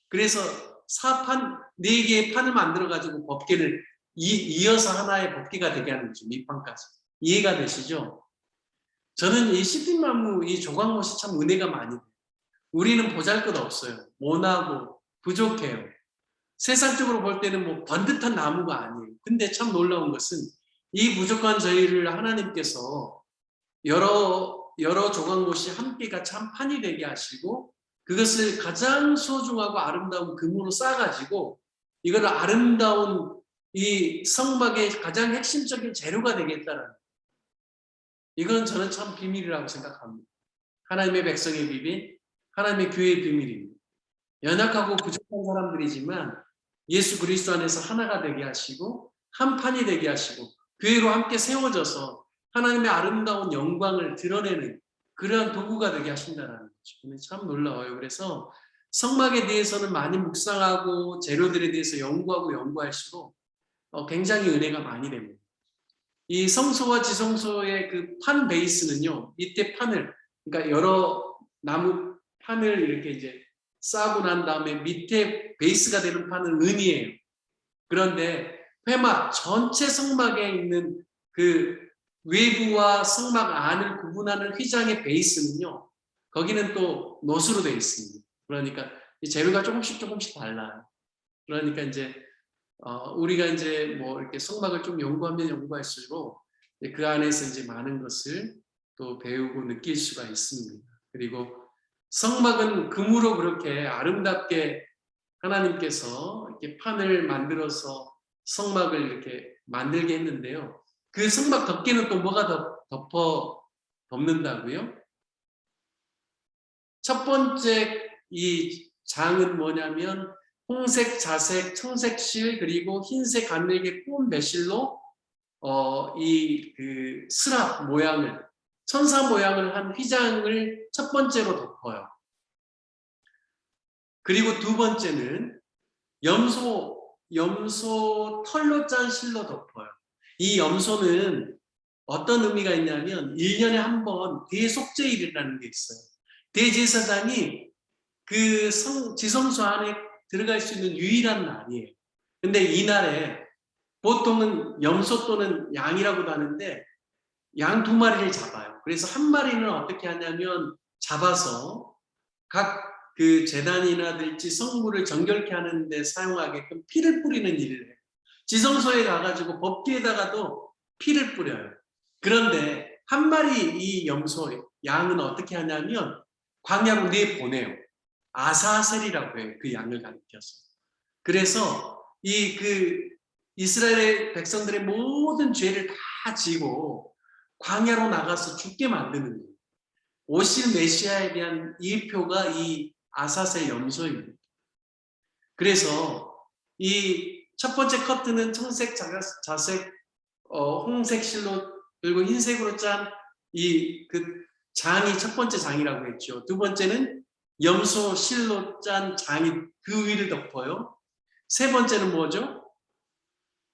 그래서 4판, 4개의 판을 만들어가지고 법궤를 이어서 하나의 법궤가 되게 하는 거죠. 밑판까지. 이해가 되시죠? 저는 이 시핀나무, 이 조각못이 참 은혜가 많이 돼요. 우리는 보잘것없어요. 모나고 부족해요. 세상적으로 볼 때는 뭐 번듯한 나무가 아니에요. 근데 참 놀라운 것은 이 부족한 저희를 하나님께서 여러 조각못이 함께 같이 한 판이 되게 하시고 그것을 가장 소중하고 아름다운 금으로 싸가지고 이걸 아름다운 이 성막의 가장 핵심적인 재료가 되겠다는 이건 저는 참 비밀이라고 생각합니다. 하나님의 백성의 비밀, 하나님의 교회의 비밀입니다. 연약하고 부족한 사람들이지만 예수 그리스도 안에서 하나가 되게 하시고 한 판이 되게 하시고 교회로 함께 세워져서 하나님의 아름다운 영광을 드러내는 그러한 도구가 되게 하신다는 거죠. 참 놀라워요. 그래서 성막에 대해서는 많이 묵상하고 재료들에 대해서 연구할수록 굉장히 은혜가 많이 됩니다. 이 성소와 지성소의 그 판 베이스는요, 밑에 판을, 그러니까 여러 나무 판을 이렇게 이제 싸고 난 다음에 밑에 베이스가 되는 판은 은이에요. 그런데 회막 전체 성막에 있는 그 외부와 성막 안을 구분하는 휘장의 베이스는요, 거기는 또 노수로 되어 있습니다. 그러니까 이 재료가 조금씩 달라요. 그러니까 이제 우리가 이제 뭐 이렇게 성막을 좀 연구하면 연구할수록 그 안에서 이제 많은 것을 또 배우고 느낄 수가 있습니다. 그리고 성막은 금으로 그렇게 아름답게 하나님께서 이렇게 판을 만들어서 성막을 이렇게 만들게 했는데요. 그 성막 덮개는 또 뭐가 덮는다고요? 첫 번째 이 장은 뭐냐면 홍색, 자색, 청색 실 그리고 흰색 가늘게 구운 매실로 이 그 스랍 모양을 천사 모양을 한 휘장을 첫 번째로 덮어요. 그리고 두 번째는 염소 털로 짠 실로 덮어요. 이 염소는 어떤 의미가 있냐면 1년에 한 번 대속죄일이라는 게 있어요. 대제사장이 그 지성소 안에 들어갈 수 있는 유일한 날이에요. 근데 이날에 보통은 염소 또는 양이라고도 하는데 양 2마리를 잡아요. 그래서 한 마리는 어떻게 하냐면 잡아서 각 그 제단이나든지 성물을 정결케 하는데 사용하게끔 피를 뿌리는 일을 해요. 지성소에 가가지고 법궤에다가도 피를 뿌려요. 그런데 한 마리 이 염소 양은 어떻게 하냐면 광야로 내보내요. 아사셀이라고 해요. 그 양을 가리켜서. 그래서 이스라엘 백성들의 모든 죄를 다 지고 광야로 나가서 죽게 만드는 거예요. 오실 메시아에 대한 예표가 이 아사셀 염소입니다. 그래서 이 첫 번째 커트는 청색, 자색, 홍색 실로 그리고 흰색으로 짠 이 그 장이 첫 번째 장이라고 했죠. 두 번째는 염소 실로 짠 장이 그 위를 덮어요. 세 번째는 뭐죠?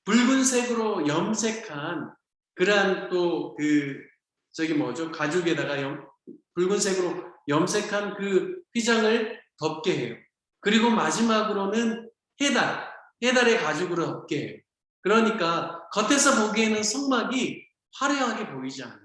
붉은색으로 염색한 그러한 또 가죽에다가 붉은색으로 염색한 그 휘장을 덮게 해요. 그리고 마지막으로는 해달의 가죽으로 덮게 해요. 그러니까 겉에서 보기에는 성막이 화려하게 보이지 않아요.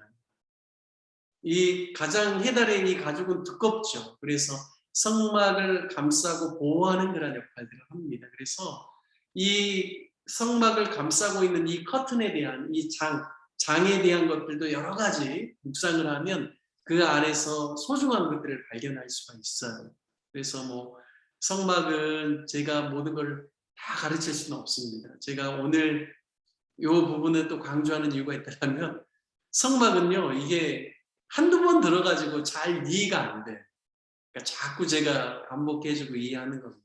이 가장 해달의 이 가죽은 두껍죠. 그래서 성막을 감싸고 보호하는 그런 역할들을 합니다. 그래서 이 성막을 감싸고 있는 이 커튼에 대한 이 장에 대한 것들도 여러 가지 묵상을 하면 그 안에서 소중한 것들을 발견할 수가 있어요. 그래서 뭐 성막은 제가 모든 걸 다 가르칠 수는 없습니다. 제가 오늘 이 부분을 또 강조하는 이유가 있다면 성막은요, 이게 한두 번 들어가지고 잘 이해가 안 돼. 그러니까 자꾸 제가 반복해주고 이해하는 겁니다.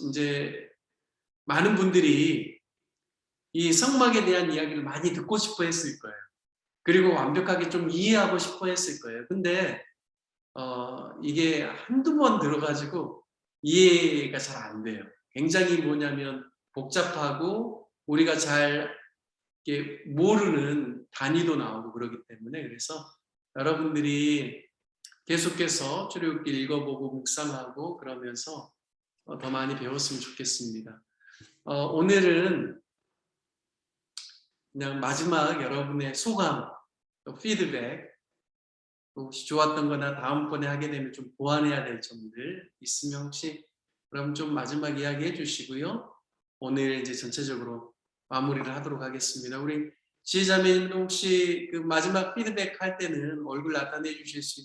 이제 많은 분들이 이 성막에 대한 이야기를 많이 듣고 싶어 했을 거예요. 그리고 완벽하게 좀 이해하고 싶어 했을 거예요. 근데 이게 한두 번 들어가지고 이해가 잘 안 돼요. 굉장히 뭐냐면 복잡하고 우리가 잘 모르는 단위도 나오고 그러기 때문에 그래서 여러분들이 계속해서 출애굽기 읽어보고 묵상하고 그러면서 더 많이 배웠으면 좋겠습니다. 오늘은 그냥 마지막 여러분의 소감, 또 피드백, 또 혹시 좋았던 거나 다음번에 하게 되면 좀 보완해야 될 점들 있으면 혹시 그럼 좀 마지막 이야기 해주시고요. 오늘 이제 전체적으로 마무리를 하도록 하겠습니다. 우리 지혜자매님도 혹시 그 마지막 피드백 할 때는 얼굴 나타내 주실 수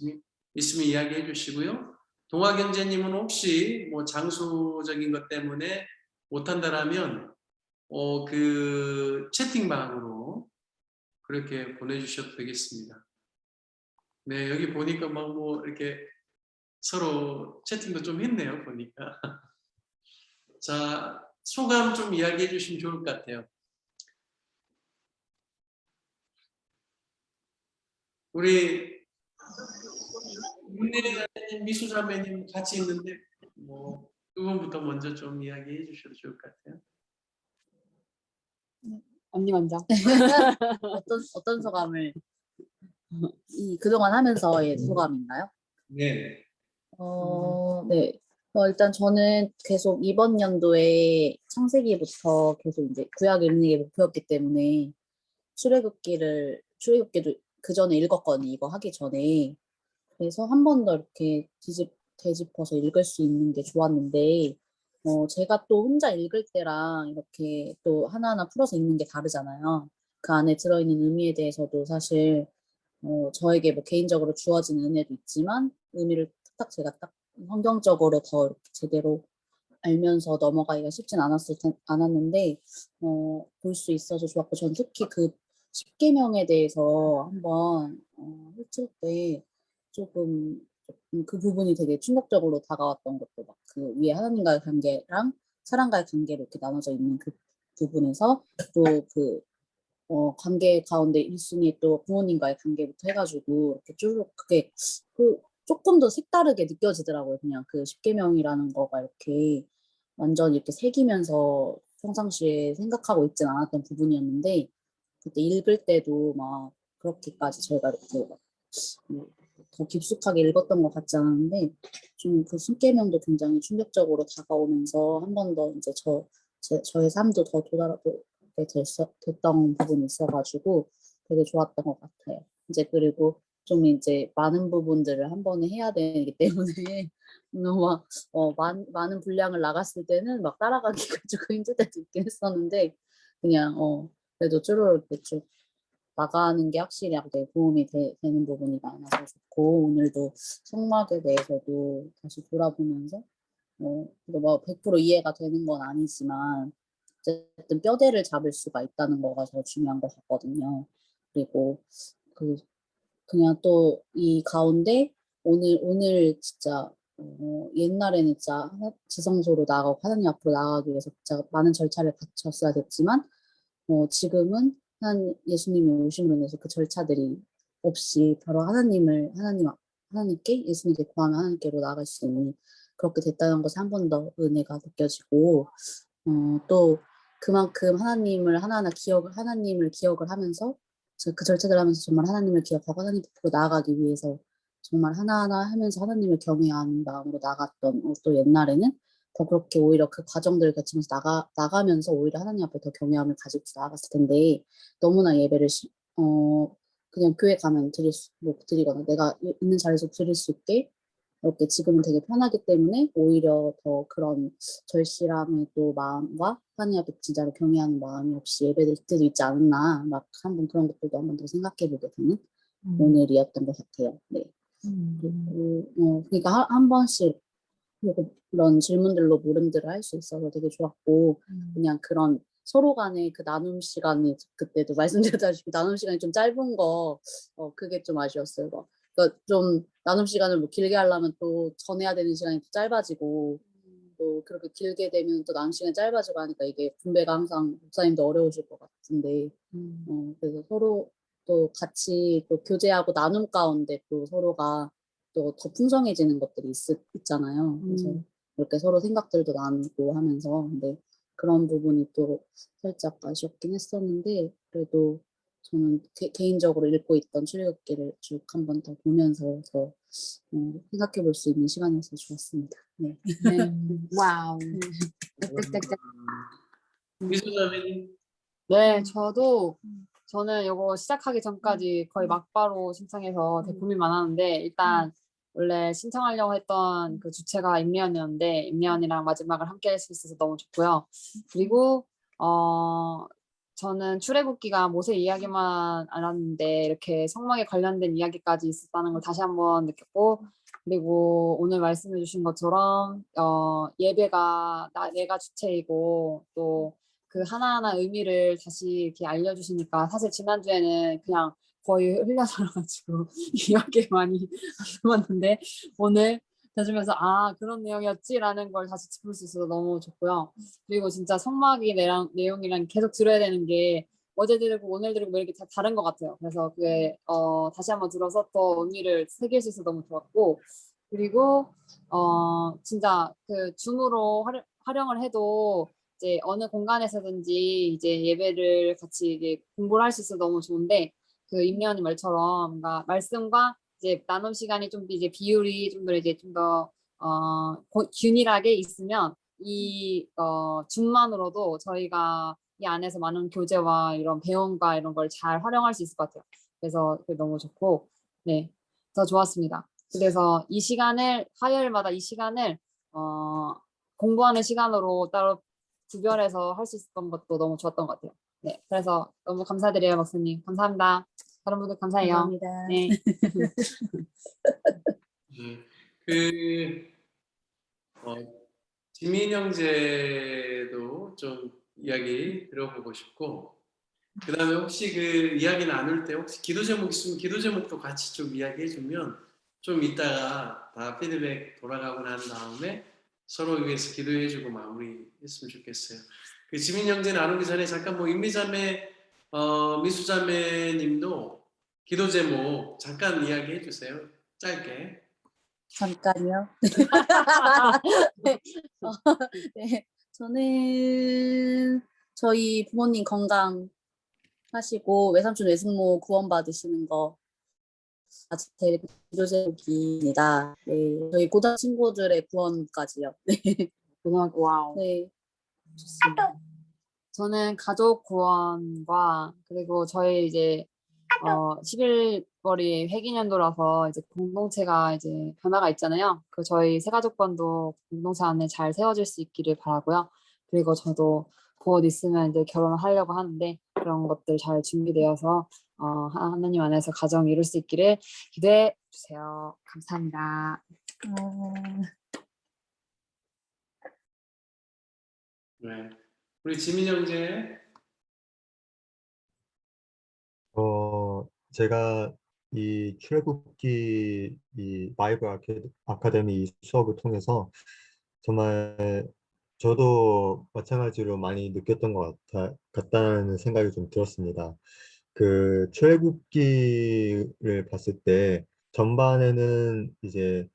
있으면 이야기해 주시고요. 동화경제님은 혹시 뭐 장소적인 것 때문에 못한다라면 그 채팅방으로 그렇게 보내주셔도 되겠습니다. 네, 여기 보니까 막 뭐 이렇게 서로 채팅도 좀 했네요, 보니까. 자, 소감 좀 이야기해 주시면 좋을 것 같아요. 우리 윤혜자매님, 미수자매님 같이 있는데 뭐 두 분부터 먼저 좀 이야기해 주셔도 좋을 것 같아요. 언니 먼저. 어떤 소감을 그동안 하면서의 소감인가요? 네. 네. 일단 저는 계속 이번 연도에 창세기부터 계속 이제 구약 읽는 게 목표였기 때문에 출애굽기도 그 전에 읽었거든요. 이거 하기 전에. 그래서 한 번 더 이렇게 되짚어서 읽을 수 있는 게 좋았는데, 제가 또 혼자 읽을 때랑 이렇게 또 하나하나 풀어서 읽는 게 다르잖아요. 그 안에 들어있는 의미에 대해서도 사실 저에게 뭐 개인적으로 주어진 은혜도 있지만 의미를 딱 제가 딱 환경적으로 더 이렇게 제대로 알면서 넘어가기가 쉽진 않았는데 볼 수 있어서 좋았고 전 특히 그 십계명에 대해서 한번 훑을 때 조금 그 부분이 되게 충격적으로 다가왔던 것도 막 그 위에 하나님과의 관계랑 사람과의 관계로 이렇게 나눠져 있는 그 부분에서 또그 관계 가운데 1순위 또 부모님과의 관계부터 해가지고 이렇게 쭉 그게 조금 더 색다르게 느껴지더라고요. 그냥 그 십계명이라는 거가 이렇게 완전 이렇게 새기면서 평상시에 생각하고 있진 않았던 부분이었는데 그때 읽을 때도 막 그렇게까지 저희가 이렇게 더 깊숙하게 읽었던 것 같지 않았는데 좀 그 십계명도 굉장히 충격적으로 다가오면서 한 번 더 이제 저의 삶도 더 도달하게 됐던 부분이 있어가지고 되게 좋았던 것 같아요. 이제 그리고 좀 이제 많은 부분들을 한 번에 해야 되기 때문에 너무 많은 분량을 나갔을 때는 막 따라가기가 조금 힘들 때도 있긴 했었는데 그냥 그래도 쭈루룩 쭉 나가는 게 확실히 되게 도움이 되는 부분이 많아서 좋고 오늘도 성막에 대해서도 다시 돌아보면서 이거 뭐 100% 이해가 되는 건 아니지만 어쨌든 뼈대를 잡을 수가 있다는 거가 더 중요한 것 같거든요. 그리고 그냥 또 이 가운데 오늘 진짜 옛날에는 진짜 지성소로 나가고 하나님 앞으로 나가기 위해서 진짜 많은 절차를 거쳤어야 됐지만 지금은 예수님이 오심으로 인해서 그 절차들이 없이 바로 하나님께 예수님께 구하면 하나님께로 나아갈 수 있는 그렇게 됐다는 것을 한 번 더 은혜가 느껴지고 또 그만큼 하나님을 기억을 하면서 그 절차들 하면서 정말 하나님을 기억하고 하나님 앞으로 나아가기 위해서 정말 하나하나 하면서 하나님을 경외하는 마음으로 나갔던 또 옛날에는 더 그렇게 오히려 그 과정들을 거치면서 나가면서 오히려 하나님 앞에 더 경외함을 가지고 나아갔을 텐데 너무나 예배를 그냥 교회 가면 드리거나 내가 있는 자리에서 드릴 수 있게 이렇게 지금은 되게 편하기 때문에 오히려 더 그런 절실함의 또 마음과 하나님 앞에 진짜로 경외하는 마음이 없이 예배드릴 때도 있지 않았나 막 한번 그런 것들도 한번 더 생각해보게 되는 오늘이었던 것 같아요. 네. 그리고 그러니까 한 번씩 그런 질문들로 물음들을 할 수 있어서 되게 좋았고 그냥 그런 서로 간의 그 나눔 시간이 그때도 말씀드렸다시피 나눔 시간이 좀 짧은 거 그게 좀 아쉬웠어요. 그러니까 좀 나눔 시간을 뭐 길게 하려면 또 전해야 되는 시간이 또 짧아지고 또 그렇게 길게 되면 또 나눔 시간이 짧아지고 하니까 이게 분배가 항상 목사님도 어려우실 것 같은데 그래서 서로 또 같이 또 교제하고 나눔 가운데 또 서로가 또 더 풍성해지는 것들이 있잖아요. 그래서 이렇게 서로 생각들도 나누고 하면서 근데 그런 부분이 또 살짝 아쉬웠긴 했었는데 그래도 저는 개인적으로 읽고 있던 출애굽기를 쭉 한 번 더 보면서 더 생각해 볼 수 있는 시간이어서 좋았습니다. 네. 네. 와우. 땡땡땡땡. 미소자매님. 네, 저는 이거 시작하기 전까지 거의 막바로 신청해서 되게 고민 많았는데 일단 원래 신청하려고 했던 그 주체가 임리언이었는데 임리언이랑 마지막을 함께 할 수 있어서 너무 좋고요. 그리고 저는 출애굽기가 모세 이야기만 알았는데 이렇게 성막에 관련된 이야기까지 있었다는 걸 다시 한번 느꼈고 그리고 오늘 말씀해 주신 것처럼 예배가 내가 주체이고 또 그 하나하나 의미를 다시 이렇게 알려주시니까 사실 지난주에는 그냥 거의 흘려들어가지고 이야기에 많이 안 들었는데 오늘 들으면서 아 그런 내용이었지라는 걸 다시 짚을 수 있어서 너무 좋고요. 그리고 진짜 성막이 내용이랑 계속 들어야 되는 게 어제 들고 오늘 들고 뭐 이렇게 다 다른 것 같아요. 그래서 그게 다시 한번 들어서 더 의미를 새길 수 있어서 너무 좋았고 그리고 진짜 그 줌으로 활용을 해도 이제 어느 공간에서든지 이제 예배를 같이 이제 공부를 할 수 있어서 너무 좋은데 그 임리언님 말처럼 뭔가 말씀과 이제 나눔 시간이 좀 이제 비율이 좀 더 이제 좀 더 균일하게 있으면 이 줌만으로도 저희가 이 안에서 많은 교제와 이런 배움과 이런 걸 잘 활용할 수 있을 것 같아요. 그래서 그게 너무 좋고 네, 더 좋았습니다. 그래서 이 시간을 화요일마다 이 시간을 공부하는 시간으로 따로 구별해서 할 수 있었던 것도 너무 좋았던 것 같아요. 네, 그래서 너무 감사드려요, 목사님. 감사합니다. 다른 분들 감사해요. 감사합니다. 네. 그 지민 형제도 좀 이야기 들어보고 싶고 그 다음에 혹시 그 이야기 나눌 때 혹시 기도 제목 있으면 기도 제목도 같이 좀 이야기해 주면 좀 이따가 다 피드백 돌아가고 난 다음에 서로 위해서 기도해 주고 마무리했으면 좋겠어요. 그 지민 형제 나누기 전에 잠깐 뭐 임미자매 미수자매님도 기도 제목 잠깐 이야기해 주세요. 짧게. 잠깐요. 네. 네. 저는 저희 부모님 건강하시고 외삼촌 외숙모 구원 받으시는 거 아직 제 기도 제목입니다. 네. 저희 고등 친구들의 구원까지요. 네. 고등학교 와우. 네. 좋습니다. 저는 가족 구원과 그리고 저희 이제 11월이 회기년도라서 이제 공동체가 이제 변화가 있잖아요. 그 저희 새가족관도 공동체 안에 잘 세워질 수 있기를 바라고요. 그리고 저도 곧 있으면 이제 결혼을 하려고 하는데 그런 것들 잘 준비되어서 하나님 안에서 가정 이룰 수 있기를 기대해 주세요. 감사합니다. 네. 우리 지민 형제. 제가 이 출애굽기 이 바이블 아카데미 수업을 통해서 정말 저도 마찬가지로 많이 느꼈던 것 같다는 생각이 좀 들었습니다. 그 출애굽기를 봤을 때 전반에는 이제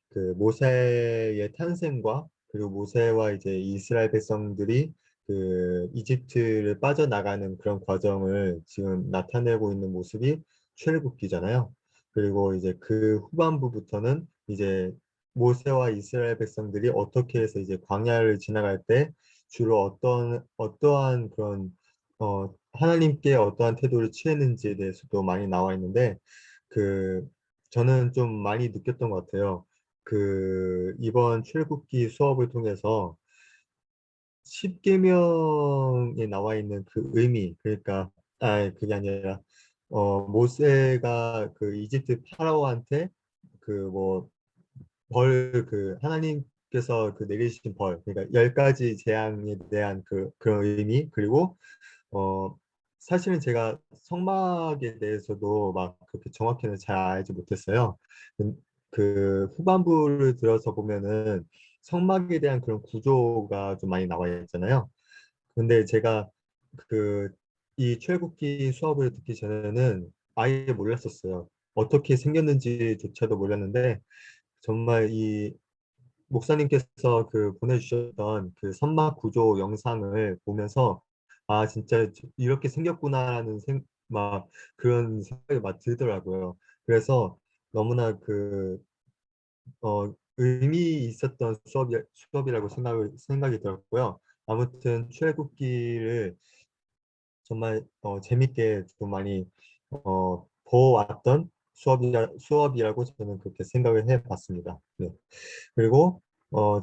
그 모세의 탄생과 그리고 모세와 이제 이스라엘 백성들이 그 이집트를 빠져나가는 그런 과정을 지금 나타내고 있는 모습이 출애굽기잖아요. 그리고 이제 그 후반부부터는 이제 모세와 이스라엘 백성들이 어떻게 해서 이제 광야를 지나갈 때 주로 어떠한 그런 하나님께 어떠한 태도를 취했는지에 대해서도 많이 나와 있는데 그 저는 좀 많이 느꼈던 것 같아요. 그 이번 출애굽기 수업을 통해서 십계명에 나와 있는 그 의미, 그러니까 그게 아니라 모세가 그 이집트 파라오한테 그 뭐 그 하나님께서 그 내리신 벌, 그러니까 10가지 재앙에 대한 그런 의미, 그리고 어 사실은 제가 성막에 대해서도 막 그렇게 정확히는 잘 알지 못했어요. 그 후반부를 들어서 보면은 성막에 대한 그런 구조가 좀 많이 나와 있잖아요. 근데 제가 그 이 출애굽기 수업을 듣기 전에는 아예 몰랐었어요. 어떻게 생겼는지조차도 몰랐는데 정말 이 목사님께서 그 보내주셨던 그 선막 구조 영상을 보면서 아 진짜 이렇게 생겼구나라는 막 그런 생각이 막 들더라고요. 그래서 너무나 의미 있었던 수업이라고 생각이 들었고요. 아무튼 출애굽기를 정말 재밌게 좀 많이 보았던 수업이라고 저는 그렇게 생각을 해봤습니다. 네. 그리고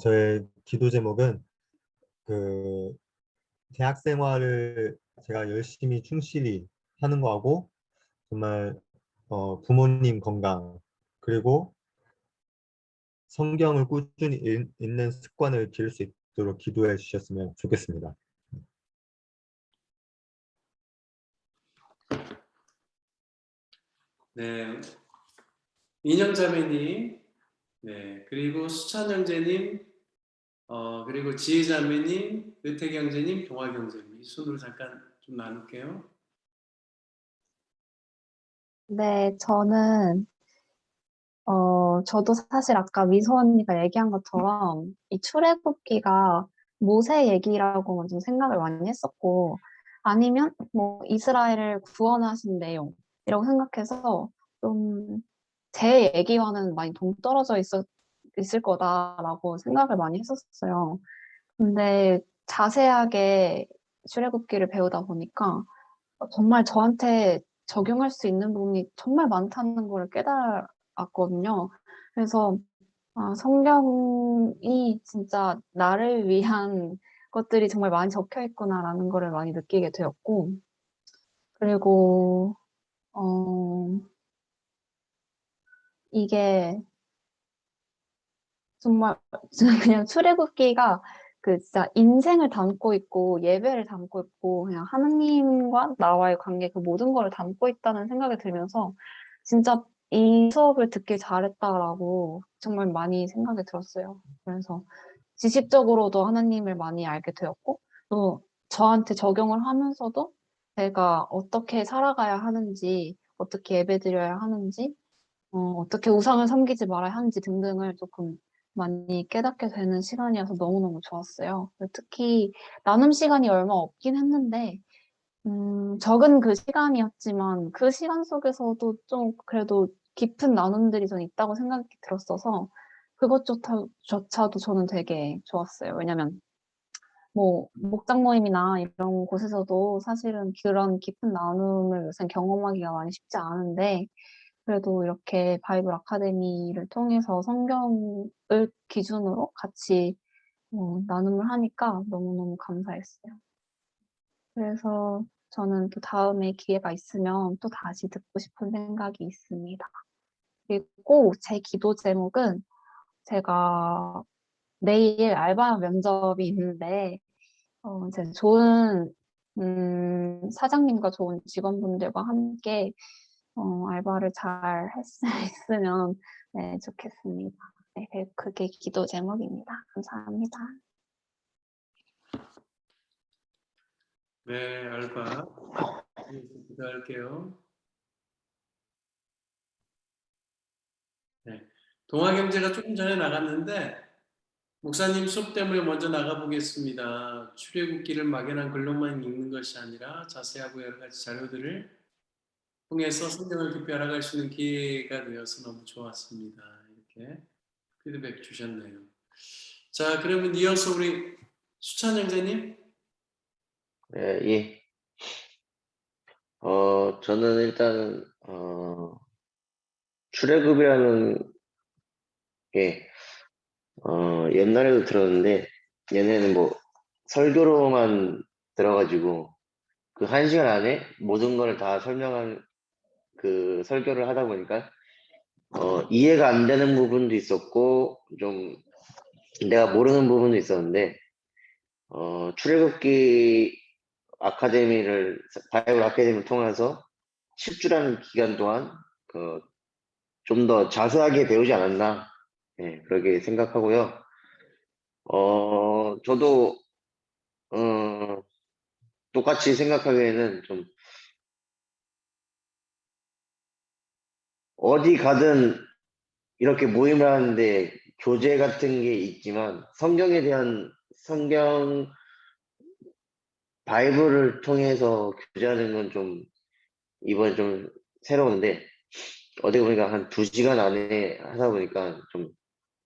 저의 기도 제목은 그 대학 생활을 제가 열심히 충실히 하는 거하고 정말 부모님 건강 그리고 성경을 꾸준히 읽는 습관을 기를 수 있도록 기도해 주셨으면 좋겠습니다. 네, 인형자매님, 네, 그리고 수찬 형제님, 그리고 지혜자매님, 의택 형제님, 동학 형제님 이 순으로 잠깐 좀 나눌게요. 네, 저도 사실 아까 미소 언니가 얘기한 것처럼 이 출애굽기가 모세 얘기라고 먼저 생각을 많이 했었고, 아니면 뭐 이스라엘을 구원하신 내용이라고 생각해서 좀 제 얘기와는 많이 동떨어져 있을 거다라고 생각을 많이 했었어요. 근데 자세하게 출애굽기를 배우다 보니까 정말 저한테 적용할 수 있는 부분이 정말 많다는 걸 깨달았거든요. 그래서 성경이 진짜 나를 위한 것들이 정말 많이 적혀 있구나라는 거를 많이 느끼게 되었고, 그리고 어, 이게 정말 그냥 출애굽기가 그 진짜 인생을 담고 있고 예배를 담고 있고 그냥 하나님과 나와의 관계 그 모든 거를 담고 있다는 생각이 들면서 진짜 이 수업을 듣길 잘했다라고 정말 많이 생각이 들었어요. 그래서 지식적으로도 하나님을 많이 알게 되었고 또 저한테 적용을 하면서도 제가 어떻게 살아가야 하는지 어떻게 예배드려야 하는지 어떻게 우상을 섬기지 말아야 하는지 등등을 조금 많이 깨닫게 되는 시간이어서 너무너무 좋았어요. 특히 나눔 시간이 얼마 없긴 했는데, 적은 그 시간이었지만 그 시간 속에서도 좀 그래도 깊은 나눔들이 전 있다고 생각이 들었어서 그것조차도 저는 되게 좋았어요. 왜냐면 뭐 목장 모임이나 이런 곳에서도 사실은 그런 깊은 나눔을 요새 경험하기가 많이 쉽지 않은데 그래도 이렇게 바이블 아카데미를 통해서 성경을 기준으로 같이 나눔을 하니까 너무너무 감사했어요. 그래서 저는 또 다음에 기회가 있으면 또 다시 듣고 싶은 생각이 있습니다. 그리고 제 기도 제목은 제가 내일 알바 면접이 있는데 제 좋은 사장님과 좋은 직원분들과 함께 알바를 잘 할 수 있으면 네, 좋겠습니다. 네, 그게 기도 제목입니다. 감사합니다. 네, 알바. 기도할게요. 네, 동학 형제가 조금 전에 나갔는데 목사님 수업 때문에 먼저 나가보겠습니다. 출애굽기를 막연한 글로만 읽는 것이 아니라 자세하고 여러 가지 자료들을 통해서 성경을 깊이 알아갈 수 있는 기회가 되어서 너무 좋았습니다. 이렇게 피드백 주셨네요. 자, 그러면 이어서 우리 수찬 형제님. 예, 예. 저는 일단, 출애굽이라는 게, 옛날에도 들었는데, 얘네는 뭐, 설교로만 들어가지고, 그 1시간 안에 모든 걸 다 설명한 그 설교를 하다 보니까, 이해가 안 되는 부분도 있었고, 좀, 내가 모르는 부분도 있었는데, 출애굽기 바이블 아카데미를 통해서 10주라는 기간 동안, 좀 더 자세하게 배우지 않았나, 예, 그렇게 생각하고요. 저도, 똑같이 생각하기에는 좀, 어디 가든 이렇게 모임을 하는데 교재 같은 게 있지만, 바이블을 통해서 교제하는 건 좀 이번에 좀 새로운데 어떻게 보니까 한 2시간 안에 하다 보니까 좀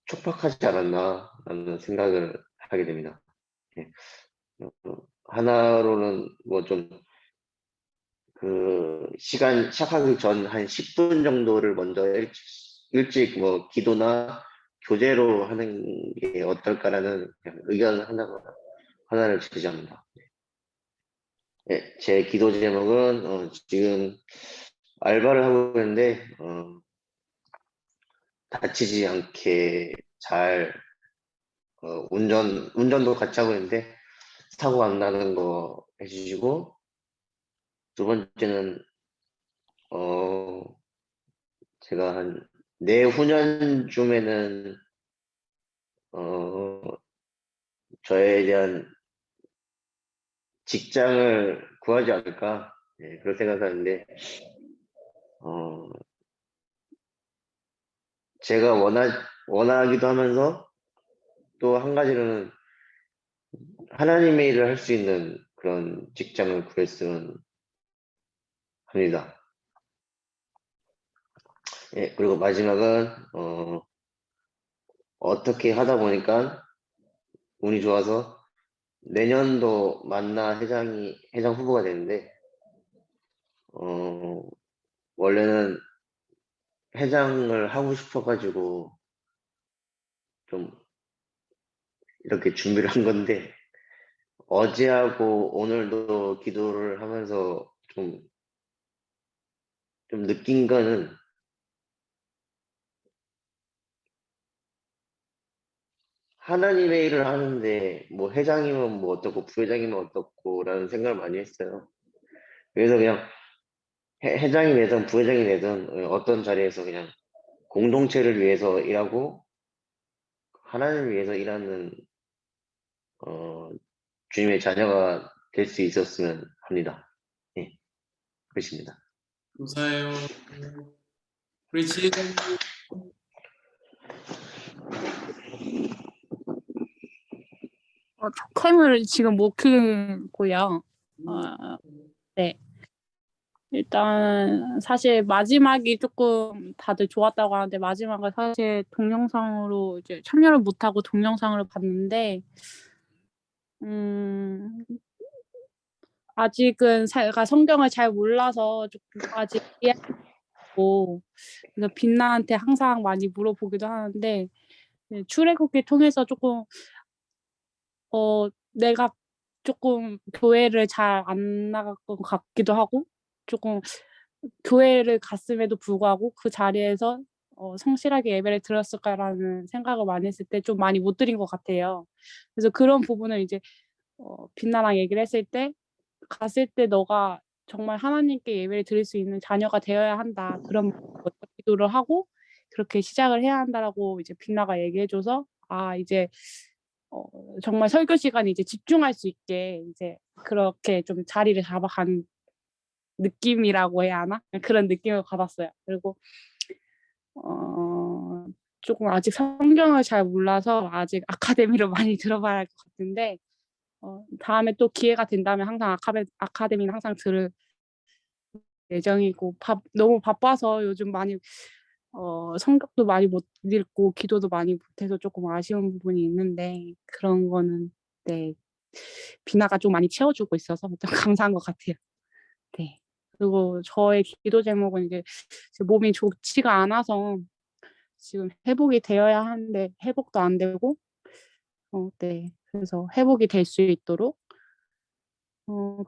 촉박하지 않았나라는 생각을 하게 됩니다. 예. 하나로는 뭐 좀 그 시간 시작하기 전 한 10분 정도를 먼저 일찍 뭐 기도나 교제로 하는 게 어떨까라는 그냥 의견 하나를 제시합니다. 예, 제 기도 제목은 지금 알바를 하고 있는데 다치지 않게 잘 운전도 같이 하고 있는데 사고 안 나는 거 해주시고, 두 번째는 제가 한 내후년쯤에는 저에 대한 직장을 구하지 않을까, 예, 그런 생각하는데 제가 원하기도 하면서 또 한 가지로는 하나님의 일을 할 수 있는 그런 직장을 구했으면 합니다. 예, 그리고 마지막은 어떻게 하다 보니까 운이 좋아서 내년도 만나 회장 후보가 되는데 원래는 회장을 하고 싶어가지고 좀 이렇게 준비를 한 건데 어제하고 오늘도 기도를 하면서 좀 느낀 거는 하나님의 일을 하는데 뭐 회장이면 뭐 어떻고 부회장이면 어떻고라는 생각을 많이 했어요. 그래서 그냥 회장이 되든 부회장이 되든 어떤 자리에서 그냥 공동체를 위해서 일하고 하나님을 위해서 일하는 주님의 자녀가 될 수 있었으면 합니다. 예, 그렇습니다. 감사해요. 우리 지혜자님. 캠을 지금 못 켜고요. 네. 일단 사실 마지막이 조금 다들 좋았다고 하는데 마지막은 사실 동영상으로 이제 참여를 못하고 동영상으로 봤는데 아직은 제가 성경을 잘 몰라서 조금 아직 이해하고 그래서 빛나한테 항상 많이 물어보기도 하는데 네, 출애굽기 통해서 조금 내가 조금 교회를 잘 안 나갔던 것 같기도 하고 조금 교회를 갔음에도 불구하고 그 자리에서 성실하게 예배를 드렸을까라는 생각을 많이 했을 때 좀 많이 못 드린 것 같아요. 그래서 그런 부분을 이제 빛나랑 얘기를 했을 때 갔을 때 너가 정말 하나님께 예배를 드릴 수 있는 자녀가 되어야 한다. 그런 기도를 하고 그렇게 시작을 해야 한다라고 이제 빛나가 얘기해 줘서 아 이제 정말 설교 시간에 이제 집중할 수 있게 이제 그렇게 좀 자리를 잡아간 느낌이라고 해야 하나? 그런 느낌을 받았어요. 그리고 조금 아직 성경을 잘 몰라서 아직 아카데미로 많이 들어봐야 할 것 같은데 다음에 또 기회가 된다면 항상 아카데미는 항상 들을 예정이고 너무 바빠서 요즘 많이 성격도 많이 못 읽고 기도도 많이 못해서 조금 아쉬운 부분이 있는데 그런 거는 네 비나가 좀 많이 채워주고 있어서 좀 감사한 것 같아요. 네. 그리고 저의 기도 제목은 이제 제 몸이 좋지가 않아서 지금 회복이 되어야 하는데 회복도 안 되고 네. 그래서 회복이 될 수 있도록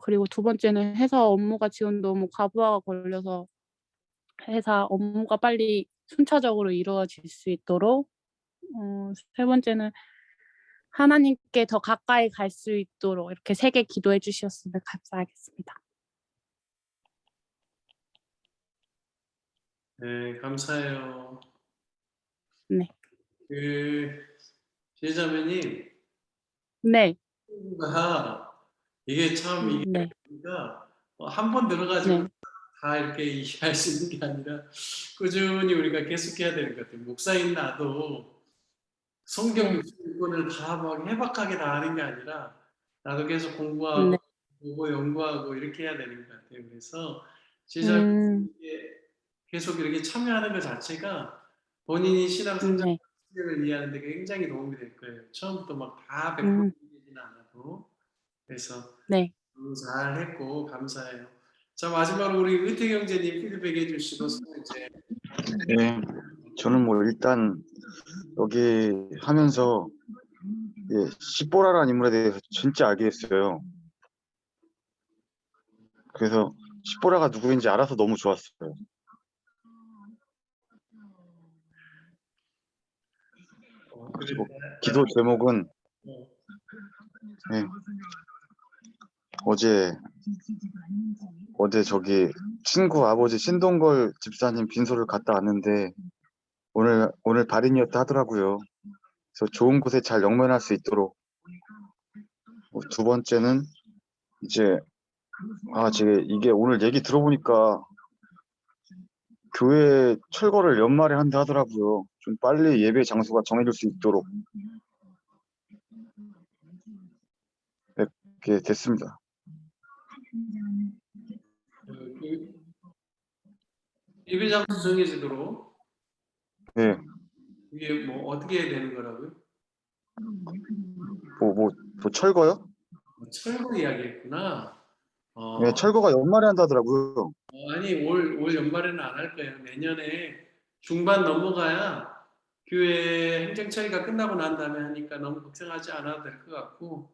그리고 두 번째는 회사 업무가 지금 너무 과부하가 걸려서 회사 업무가 빨리 순차적으로 이루어질 수 있도록 세 번째는 하나님께 더 가까이 갈 수 있도록 이렇게 3개 기도해 주셨으면 감사하겠습니다. 네, 감사해요. 네. 지혜자매님, 네. 이게 참 이게 네. 한 번 들어가지고 네. 다 이렇게 이해할 수 있는 게 아니라 꾸준히 우리가 계속해야 되는 것 같아요. 목사인 나도 성경 66권을 다 막 해박하게 다 하는 게 아니라 나도 계속 공부하고 네. 보고 연구하고 이렇게 해야 되는 것 같아요. 그래서 음. 이게 계속 이렇게 참여하는 것 자체가 본인이 신앙 성장 네. 을 이해하는 데 굉장히 도움이 될 거예요. 처음부터 막 다 100% 음. 이해되지는 않아도. 그래서 네. 너무 잘했고 감사해요. 자, 마지막으로 우리 의태 경제님 피드백해 주시고 이제 네, 저는 뭐 일단 여기 하면서 시보라라는 인물에 대해서 진짜 알게 됐어요. 그래서 시보라가 누구인지 알아서 너무 좋았어요. 그리고 기도 제목은 네, 어제 저기 친구 아버지 신동걸 집사님 빈소를 갔다 왔는데 오늘 발인이었다 하더라고요. 그래서 좋은 곳에 잘 영면할 수 있도록. 두 번째는 이제 이게 오늘 얘기 들어보니까 교회 철거를 연말에 한다 하더라고요. 좀 빨리 예배 장소가 정해질 수 있도록. 이렇게 됐습니다. 예배 장소 정해지도록 네, 이게 뭐 어떻게 되는 거라고요? 뭐 철거요? 철거 이야기했구나. 네, 철거가 연말에 한다 하더라고요. 아니 올 연말에는 안 할 거예요. 내년에 중반 넘어가야 교회 행정 처리가 끝나고 난 다음에 하니까 너무 걱정하지 않아도 될 것 같고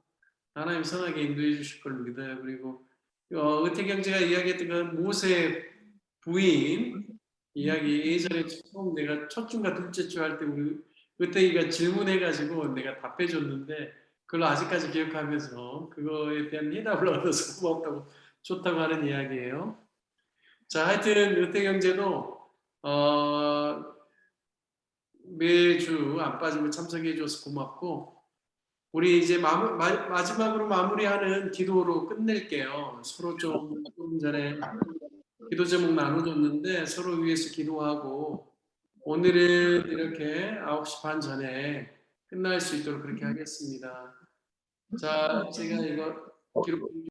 하나님 선하게 인도해 주실 걸 믿어요. 그리고 의태 경제가 이야기했던 건 모세 부인 이야기 예전에 처음 내가 첫 주인가 둘째 주 할 때 우리 의태기가 질문해가지고 내가 답해줬는데 그걸 아직까지 기억하면서 그거에 대한 해답을 얻어서 고맙다고 좋다고 하는 이야기예요. 자, 하여튼 의태경제도 매주 안 빠지고 참석해줘서 고맙고 우리 이제 마지막으로 마무리하는 기도로 끝낼게요. 서로 조금 전에 기도 제목 나눠줬는데 서로 위해서 기도하고 오늘은 이렇게 9시 반 전에 끝날 수 있도록 그렇게 하겠습니다. 자, 제가 이거 기록